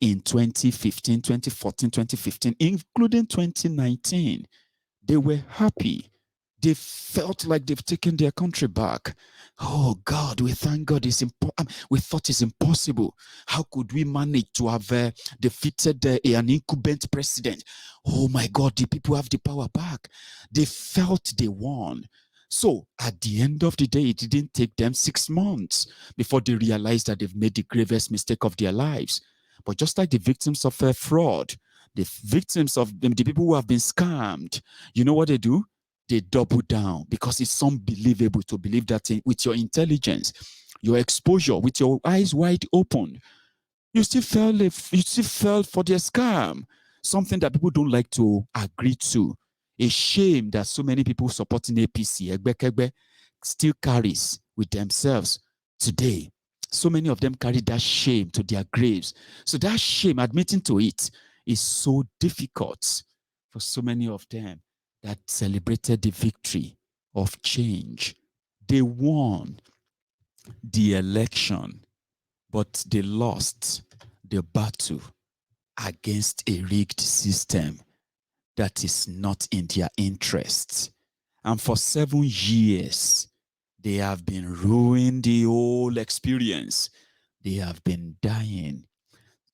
in 2015, 2014, 2015, including 2019. They were happy. They felt like they've taken their country back. Oh God, we thank God. We thought it's impossible. How could we manage to have defeated an incumbent president? Oh my God, the people have the power back. They felt they won. So at the end of the day, it didn't take them 6 months before they realized that they've made the gravest mistake of their lives. But just like the victims of fraud, the victims of the people who have been scammed, you know what they do? They double down because it's unbelievable to believe that with your intelligence, your exposure, with your eyes wide open, you still fell for their scam. Something that people don't like to agree to. A shame that so many people supporting APC, Egbekegbe, still carries with themselves today. So many of them carry that shame to their graves. So that shame, admitting to it, is so difficult for so many of them that celebrated the victory of change. They won the election, but they lost the battle against a rigged system that is not in their interests. And for 7 years, they have been ruining the whole experience. They have been dying.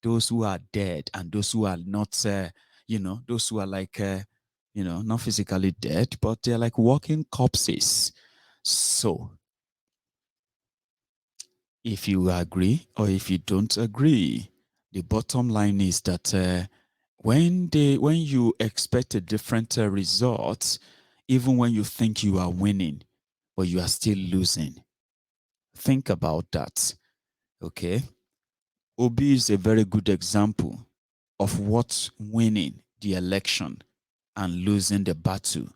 Those who are dead and those who are not, those who are like you know, not physically dead, but they're like walking corpses. So, if you agree or if you don't agree, the bottom line is that when you expect a different result, even when you think you are winning, but you are still losing, think about that. Okay, Obi is a very good example of what winning the election and losing the battle.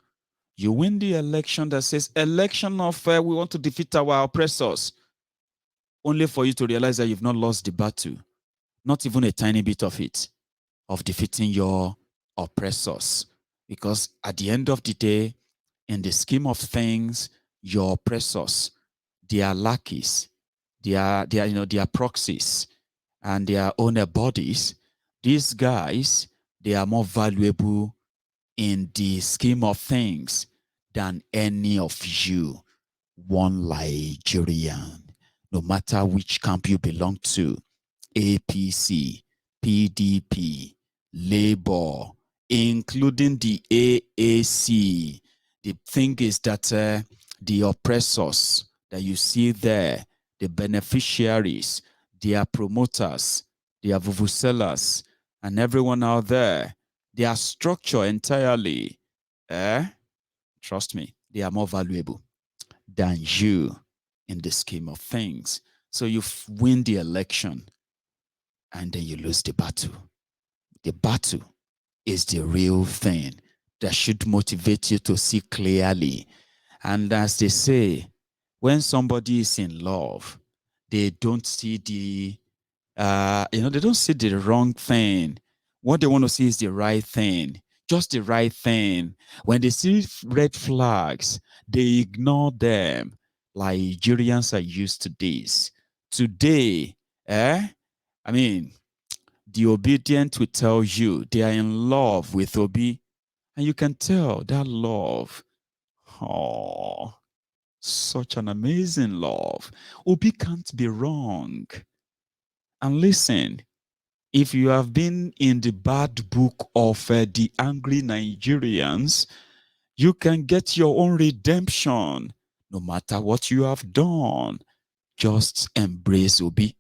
You win the election that says election of we want to defeat our oppressors, only for you to realize that you've not lost the battle, not even a tiny bit of it, of defeating your oppressors. Because at the end of the day, in the scheme of things, your oppressors, they are lackeys, they are proxies, and their own bodies. These guys, they are more valuable in the scheme of things than any of you, one Nigerian, no matter which camp you belong to, APC, PDP, Labour, including the AAC. The thing is that the oppressors that you see there, the beneficiaries, their promoters, their vuvuzelas, and everyone out there, their structure entirely, trust me, they are more valuable than you in the scheme of things. So you win the election and then you lose the battle. The battle is the real thing that should motivate you to see clearly. And as they say, when somebody is in love, they don't see they don't see the wrong thing. What they want to see is the right thing, just the right thing. When they see red flags, they ignore them. Nigerians are used to this. Today, I mean, the obedient will tell you they are in love with Obi, and you can tell that love. Oh, such an amazing love. Obi can't be wrong. And listen, if you have been in the bad book of the angry Nigerians, you can get your own redemption no matter what you have done. Just embrace Obi.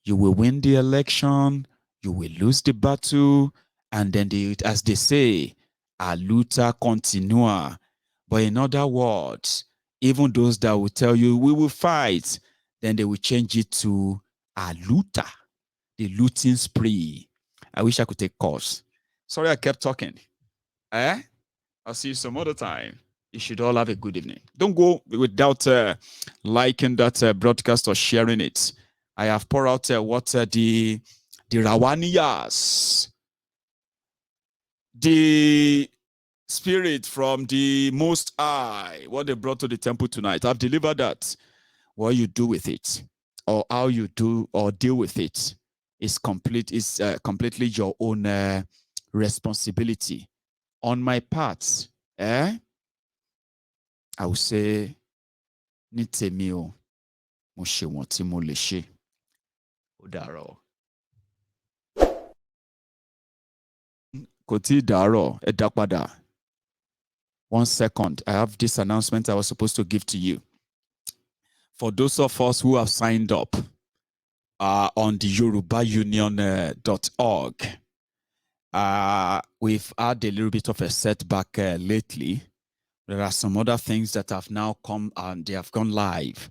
You will win the election, you will lose the battle, and then as they say, a luta continua. But in other words, even those that will tell you we will fight, then they will change it to a luta, the looting spree. I wish I could take calls. Sorry, I kept talking. I'll see you some other time. You should all have a good evening. Don't go without liking that broadcast or sharing it. I have poured out what the Rawaniyas, the spirit from the Most High, what they brought to the temple tonight. I've delivered that. What you do with it, or how you do or deal with it, is completely your own responsibility. On my part, I will say, ní tèmi o, mo ṣe wọ̀n tí mo lè ṣe. Ó dàárọ̀. Kò tí ì dàárọ̀, ẹ dá padà. 1 second, I have this announcement I was supposed to give to you. For those of us who have signed up on the yorubaunion.org, we've had a little bit of a setback lately. There are some other things that have now come and they have gone live.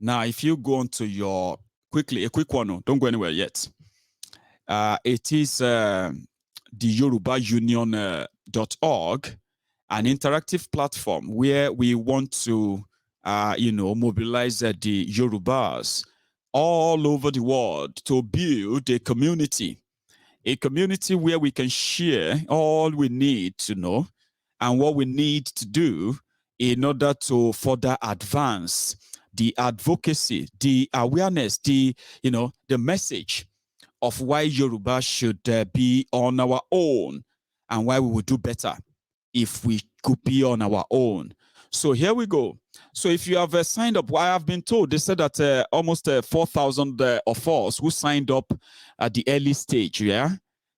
Now, if you go onto a quick one, don't go anywhere yet. It is the yorubaunion.org, an interactive platform where we want to, mobilize the Yorubas all over the world to build a community where we can share all we need to know and what we need to do in order to further advance the advocacy, the awareness, the message of why Yoruba should be on our own and why we would do better if we could be on our own. So here we go. So if you have signed up, I have been told, they said that almost 4,000 of us who signed up at the early stage, yeah?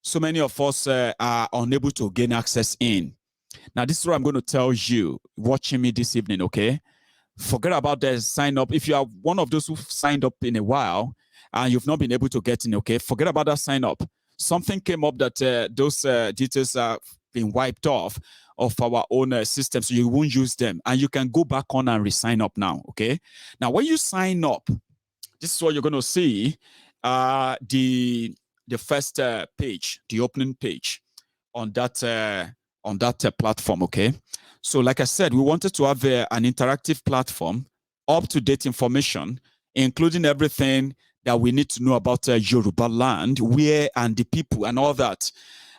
so many of us are unable to gain access in. Now, this is what I'm going to tell you watching me this evening, okay? Forget about the sign up. If you are one of those who've signed up in a while and you've not been able to get in, okay, forget about that sign up. Something came up that those details have been wiped off of our own system, so you won't use them. And you can go back on and re-sign up now, okay? Now, when you sign up, this is what you're going to see. The first page, the opening page on that platform, okay? So like I said, we wanted to have an interactive platform, up-to-date information, including everything that we need to know about Yoruba land, where and the people and all that.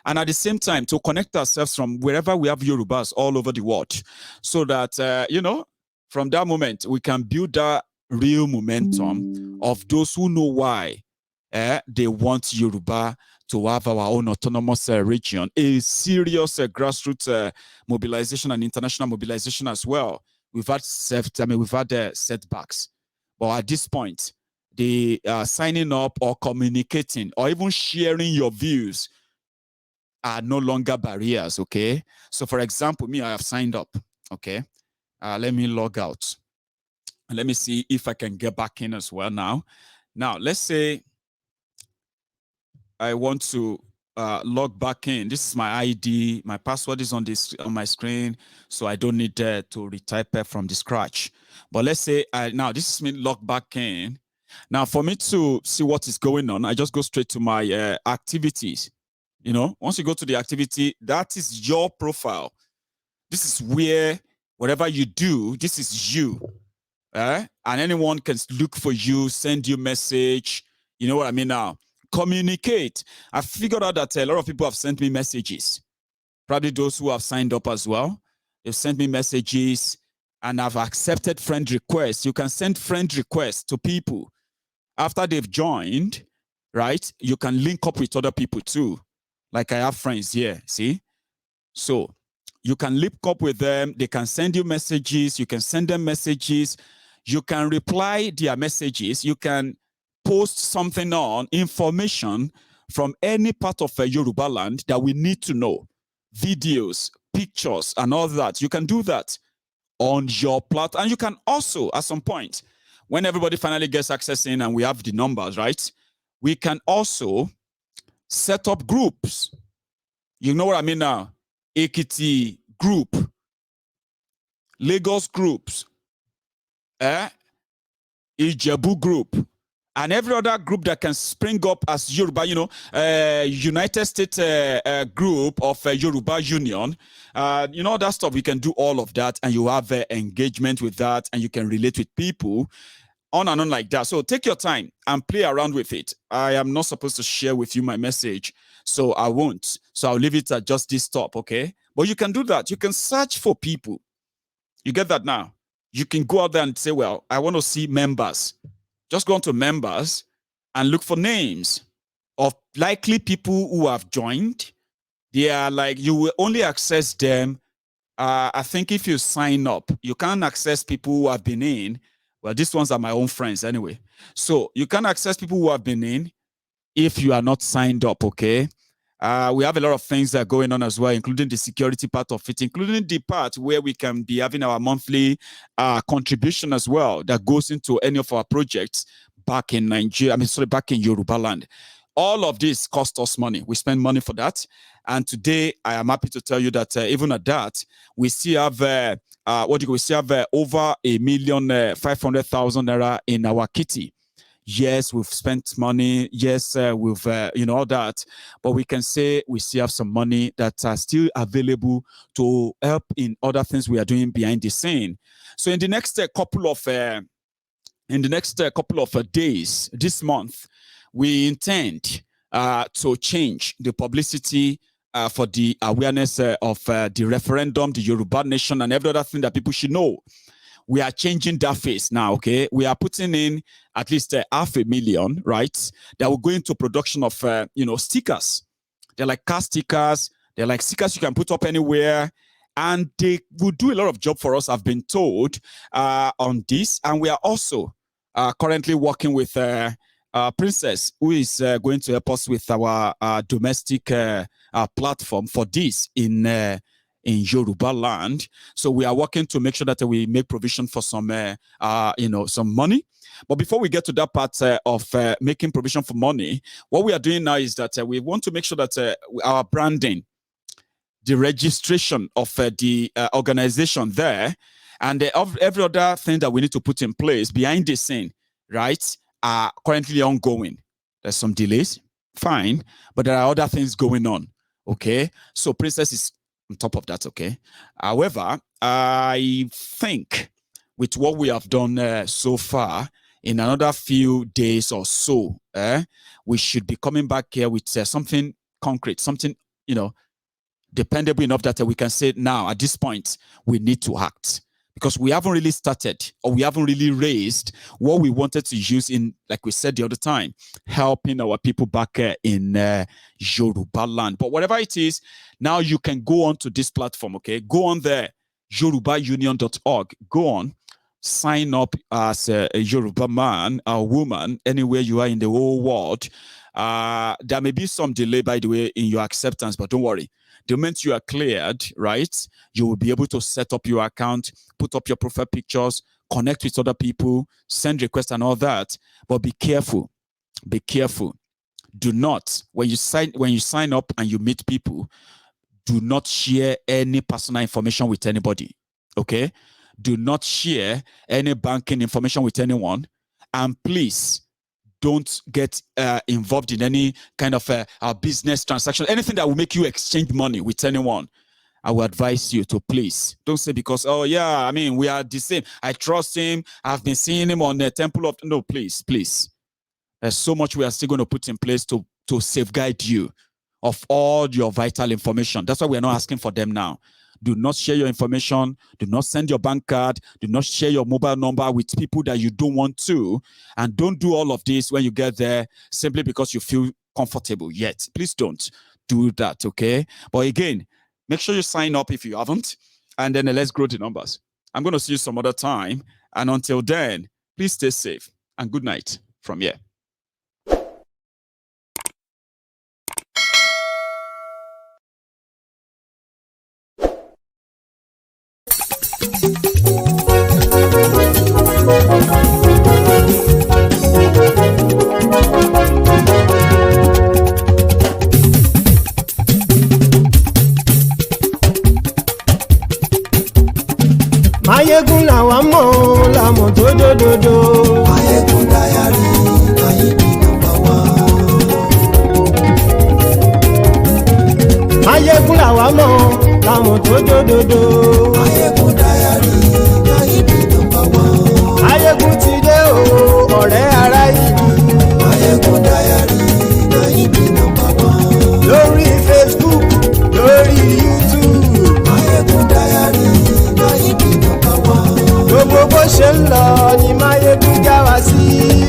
And at the same time, to connect ourselves from wherever we have Yorubas all over the world, so that, from that moment, we can build that real momentum of those who know why they want Yoruba to have our own autonomous region, a serious grassroots mobilization and international mobilization as well. We've had setbacks, but at this point, the signing up or communicating or even sharing your views are no longer barriers. Okay, so for example, me, I have signed up. Okay, let me log out and let me see if I can get back in as well. Now, let's say I want to log back in. This is my ID. My password is on my screen, so I don't need to retype from the scratch. But let's say now this is me log back in. Now, for me to see what is going on, I just go straight to my activities. Once you go to the activity, that is your profile. This is where whatever you do, this is you. And anyone can look for you, send you message. You know what I mean now? Communicate. I figured out that a lot of people have sent me messages. Probably those who have signed up as well. They've sent me messages and I've accepted friend requests. You can send friend requests to people after they've joined, right? You can link up with other people too. Like I have friends here, see? So you can link up with them. They can send you messages. You can send them messages. You can reply their messages. You can post something on information from any part of Yoruba land that we need to know. Videos, pictures, and all that. You can do that on your platform. And you can also, at some point, when everybody finally gets access in and we have the numbers, right? We can also set up groups. You know what I mean now? Ekiti group, Lagos groups, Ijebu group, and every other group that can spring up as Yoruba, United States group of Yoruba Union, that stuff. We can do all of that, and you have engagement with that, and you can relate with people on and on like that. So take your time and play around with it. I am not supposed to share with you my message, so I won't. So I'll leave it at just this top, okay? But you can do that. You can search for people. You get that now? You can go out there and say, well, I want to see members. Just go on to members and look for names of likely people who have joined. They are like, you will only access them. I think if you sign up, you can't access people who have been in. Well, these ones are my own friends anyway. So you can access people who have been in if you are not signed up, okay? We have a lot of things that are going on as well, including the security part of it, including the part where we can be having our monthly contribution as well that goes into any of our projects back in Nigeria, back in Yoruba land. All of this cost us money. We spend money for that. And today, I am happy to tell you that even at that, we still have we still have over 1,500,000 naira in our kitty. Yes, we've spent money. Yes, we've all that, but we can say we still have some money that are still available to help in other things we are doing behind the scene. So in the next couple of days, this month, we intend to change the publicity for the awareness of the referendum, the Yoruba nation, and every other thing that people should know. We are changing that face now, okay? We are putting in at least 500,000, right? That will go into production of, stickers. They're like car stickers. They're like stickers you can put up anywhere. And they will do a lot of job for us, I've been told, on this. And we are also currently working with Princess, who is going to help us with our domestic platform for this in Yoruba land. So we are working to make sure that we make provision for some, some money. But before we get to that part of making provision for money, what we are doing now is that we want to make sure that our branding, the registration of the organization there, and every other thing that we need to put in place behind the scene, right, are currently ongoing. There's some delays, fine, but there are other things going on, okay? So Princess is on top of that, okay? However, I think with what we have done so far, in another few days or so, we should be coming back here with something concrete, something, dependable enough that we can say now, at this point, we need to act. Because we haven't really started, or we haven't really raised what we wanted to use in, like we said the other time, helping our people back in Yoruba land. But whatever it is, now you can go on to this platform, okay? Go on there, yorubaunion.org. Go on, sign up as a Yoruba man or woman, anywhere you are in the whole world. There may be some delay, by the way, in your acceptance, but don't worry. The moment you are cleared, right, you will be able to set up your account, put up your profile pictures, connect with other people, send requests and all that. But be careful. Be careful. Do not, when you sign up and you meet people, do not share any personal information with anybody. Okay? Do not share any banking information with anyone. And please, don't get involved in any kind of business transaction, anything that will make you exchange money with anyone. I will advise you to please don't say because, oh yeah, I mean, we are the same. I trust him. I've been seeing him on the temple of, no, please. There's so much we are still going to put in place to safeguard you of all your vital information. That's why we are not asking for them now. Do not share your information. Do not send your bank card. Do not share your mobile number with people that you don't want to. And don't do all of this when you get there simply because you feel comfortable yet. Please don't do that, okay? But again, make sure you sign up if you haven't. And then let's grow the numbers. I'm going to see you some other time. And until then, please stay safe. And good night from here. Mayegun làwa mọ̀ làmọ̀ tó dòdòdò. Mayegun Diary, Nayibi #1. Mayegun làwa mọ̀ làmọ̀ tó dòdòdò. Mayegun Diary, Nayibi #1. Mayegun ti dé o, ọ̀rẹ́ ará ìlú. Mayegun Diary, Nayibi #1. Lórí Facebook, lórí YouTube. Mayegun Diary, Nayibi #1. Gbogbo bó ṣe ń lọ ni Mayegun já wa sí.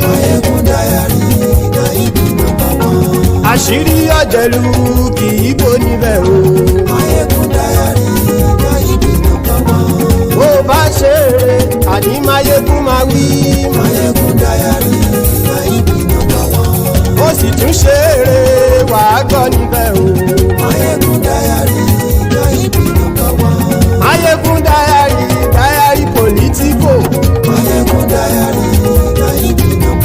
Mayegun Diary, Nayibi #1. Àṣírí ọ̀jẹ̀lú kì í bò níbẹ̀ o. Mayegun Diary, Nayibi #1. Bó bá ṣe eré, àní Mayegun máa wí. Mayegun Diary, Nayibi #1. Ó sì tún ṣe eré, wàá gbọ́ níbẹ̀ o. Mayegun Diary, Nayibi #1. Mayegun Diary politico. Mayegun Diary, Nayibi #1.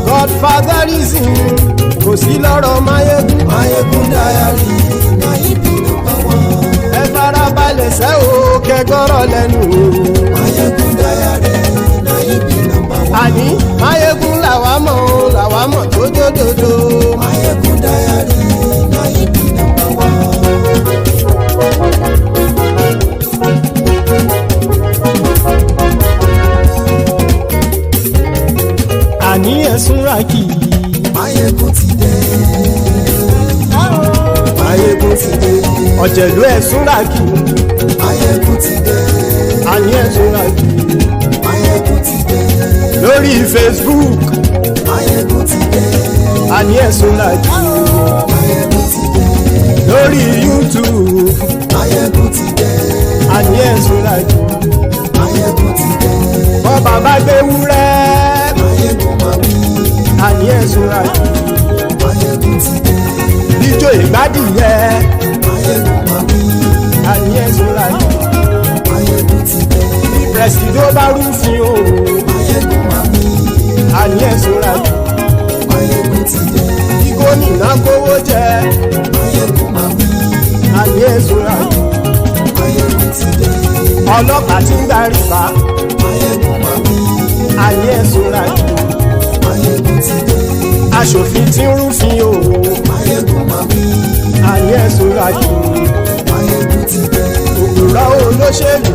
Godfatherism kò sí lọ́rọ̀ Mayegun. Mayegun Diary, Nayibi #1. Ẹ farabalẹ̀ sẹ́ o kẹgọ́rọ̀ lẹ́nu o. Mayegun Diary, Nayibi #1. Àní Mayegun làwa mọ̀ tó dòdòdò. Mayegun Diary, Nayibi #1. Àní ẹ̀sùn ràkì. Mayegun ti dé. Mayegun ti dé. Ọ̀jẹ̀lú ẹ̀sùn ràkì. Mayegun ti dé. Àní ẹ̀sùn ràkì. Mayegun ti dé. Lórí Facebook. Mayegun ti dé. Àní ẹ̀sùn ràkì. Mayegun ti dé. Lórí YouTube. Mayegun ti dé. Àní ẹ̀sùn ràkì. Mayegun ti dé. Bọ́ bàbá gbé wúrẹ́. Mayegun máa wí. Àní ẹ̀sùnra kì Máyégún ti dé. ijó ìgbádìyẹ Máyégún máa wí. àní ẹ̀sùnra kì Máyégún ti dé. bí pẹ̀sìdó bá rúfin o Máyégún máa wí. àní ẹ̀sùnra kì Máyégún ti dé. bí gómìnà kówó jẹ Máyégún máa wí. àní ẹ̀sùnra kì Máyégún ti dé. ọlọ́pàá tí ń gba rìbá Máyégún máa wí. àní ẹ̀sùnra kì Máyégún ti dé. aṣòfin tí ń rúfin o Máyégún máa wí. àní ẹ̀sùnra kì Máyégún ti dé. òpùrọ́ olóṣèlú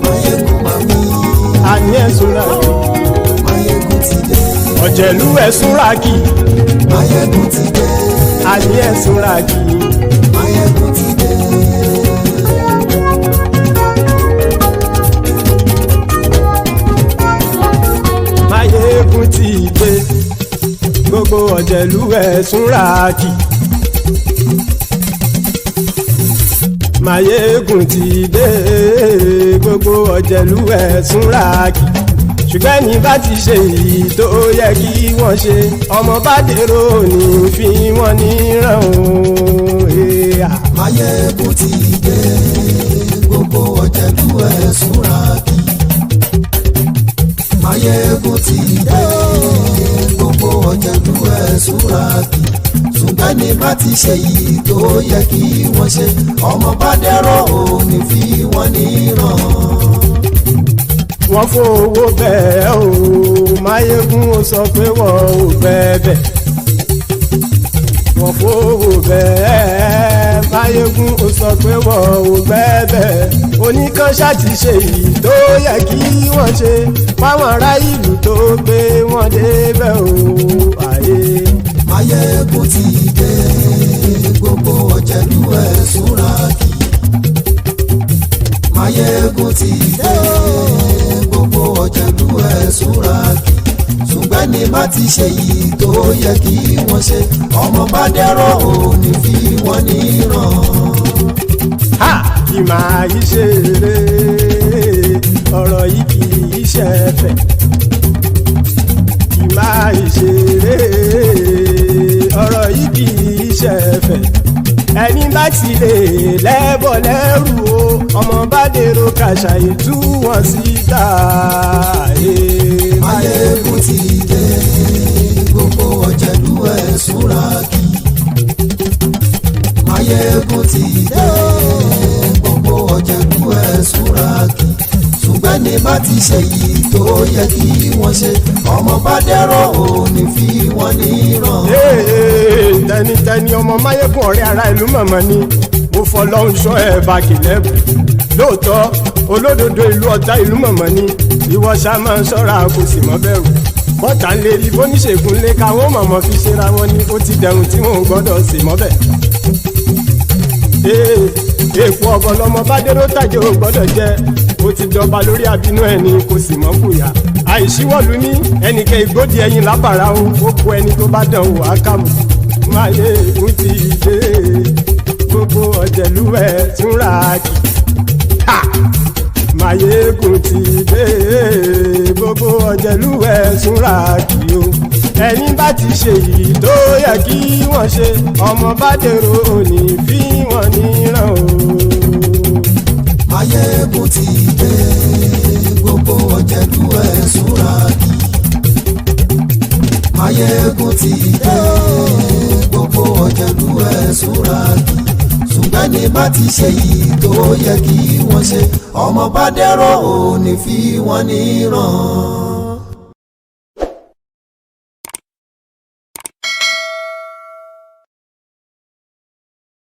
Máyégún máa wí. àní ẹ̀sùnra kì Máyégún ti dé. ọ̀jẹ̀lú ẹ̀sùnra kì Máyégún ti dé. àní ẹ̀sùnra kì Máyégún ti dé. Máyégún ti dé gbogbo ọ̀jẹ̀lú ẹ̀sùnra kì Máyégún ti dé gbogbo ọ̀jẹ̀lú ẹ̀sùnra kì ṣùgbọ́n ní bá ti ṣe èyí tó yẹ kí wọ́n ṣe ọmọ bá dèrò ní fi wọ́n níran o. Máyégún ti dé. Gbogbo ọ̀jẹ̀lú ẹ̀sùnra kì. Máyégún ti dé. Gbogbo ọ̀jẹ̀lú ẹ̀sùnra kì. ṣùgbọ́n ní bá ti ṣe yìí tó yẹ kí wọ́n ṣe ọmọ bá dẹ́rọ̀ ò ní fi wọ́n níran. wọ́n fowó bẹ́ẹ̀ o Máyégún ó sọ pé wọ́n ò bẹ́ẹ̀ wọ́n fowó bẹ́ẹ̀ Máyégún ó sọ pé wọ́n ò bẹ́ẹ̀ oníkan ṣáàtì ṣe yìí tó yẹ kí wọ́n ṣe fáwọn ará ìlú tó gbé wọn débẹ̀ o àyè. Máyégún ti dé gbogbo ọ̀jẹ̀lú ẹ̀ súnra kì. Máyégún ti dé gbogbo ọ̀jẹ̀lú ẹ̀ súnra kì. ṣùgbọ́n ní bá ti ṣe yìí tó yẹ kí wọ́n ṣe ọmọ bá dẹ́rọ̀ ò ní fi wọ́n níran. kì máa yí ṣe eré ọ̀rọ̀ yìí kì í ṣe ẹ̀fẹ̀ kì máa yí ṣe eré ọ̀rọ̀ yìí kì í ṣe ẹ̀fẹ̀ ẹni bá ti lè lẹ́bọ̀ lẹ́rù o ọmọ bá dèrò kàṣà ìtú wọn síta. Máyégún ti dé gbogbo ọ̀jẹ̀lú ẹ̀ súnra kì. Máyégún ti dé gbogbo ọ̀jẹ̀lú ẹ̀ súnra kì. ṣùgbọ́n ní bá ti ṣe yìí tó yẹ kí wọ́n ṣe ọmọ bá dẹ́rọ̀ ò ní fi wọ́n níran. tẹnitẹni ọmọ Máyégún ọ̀rẹ́ ara ìlú mọ̀mọ́ ni mo fọlọ́hún sọ ẹ̀ bá kìlẹ́bù lóòótọ́ olódodo ìlú ọ̀tá ìlú mọ̀mọ́ ni ìwọ ṣá máa ń ṣọ́ra kò sì mọ́ bẹ̀rù bọ́tà ń lè rí bóníṣègùn lé káwọn mọ̀mọ́ fi ṣera wọn ni ó ti dẹrùn tí mò ń gbọ́dọ̀ sì mọ́ bẹ̀. èèpo ọ̀gọ̀ lọmọ bá dérò tàjẹ́ ò gbọ́dọ̀ jẹ́ ó ti jọba lórí àbínú ẹni kò sì mọ́ bùyà àìsíwọ́lu ní ẹnìkẹ́ ìgbódì ẹyin lábàrá o ó kó ẹni tó bá dán wò á kàmù. Máyégún ti dé gbogbo ọ̀jẹ̀lú ẹ̀ túnra kì. Máyégún ti dé gbogbo ọ̀jẹ̀lú ẹ̀ túnra kì o ẹni bá ti ṣe yìí tó yẹ kí wọ́n ṣe ọmọ bá dèrò òní fi wọ́n níran o. Máyégún ti dé gbogbo ọ̀jẹ̀lú ẹ̀ súnra kì. Máyégún ti dé gbogbo ọ̀jẹ̀lú ẹ̀ súnra kì. ṣùgbọ́n ní bá ti ṣe yìí tó yẹ kí wọ́n ṣe ọmọ bá dẹ́rọ̀ ò ní fi wọ́n níran.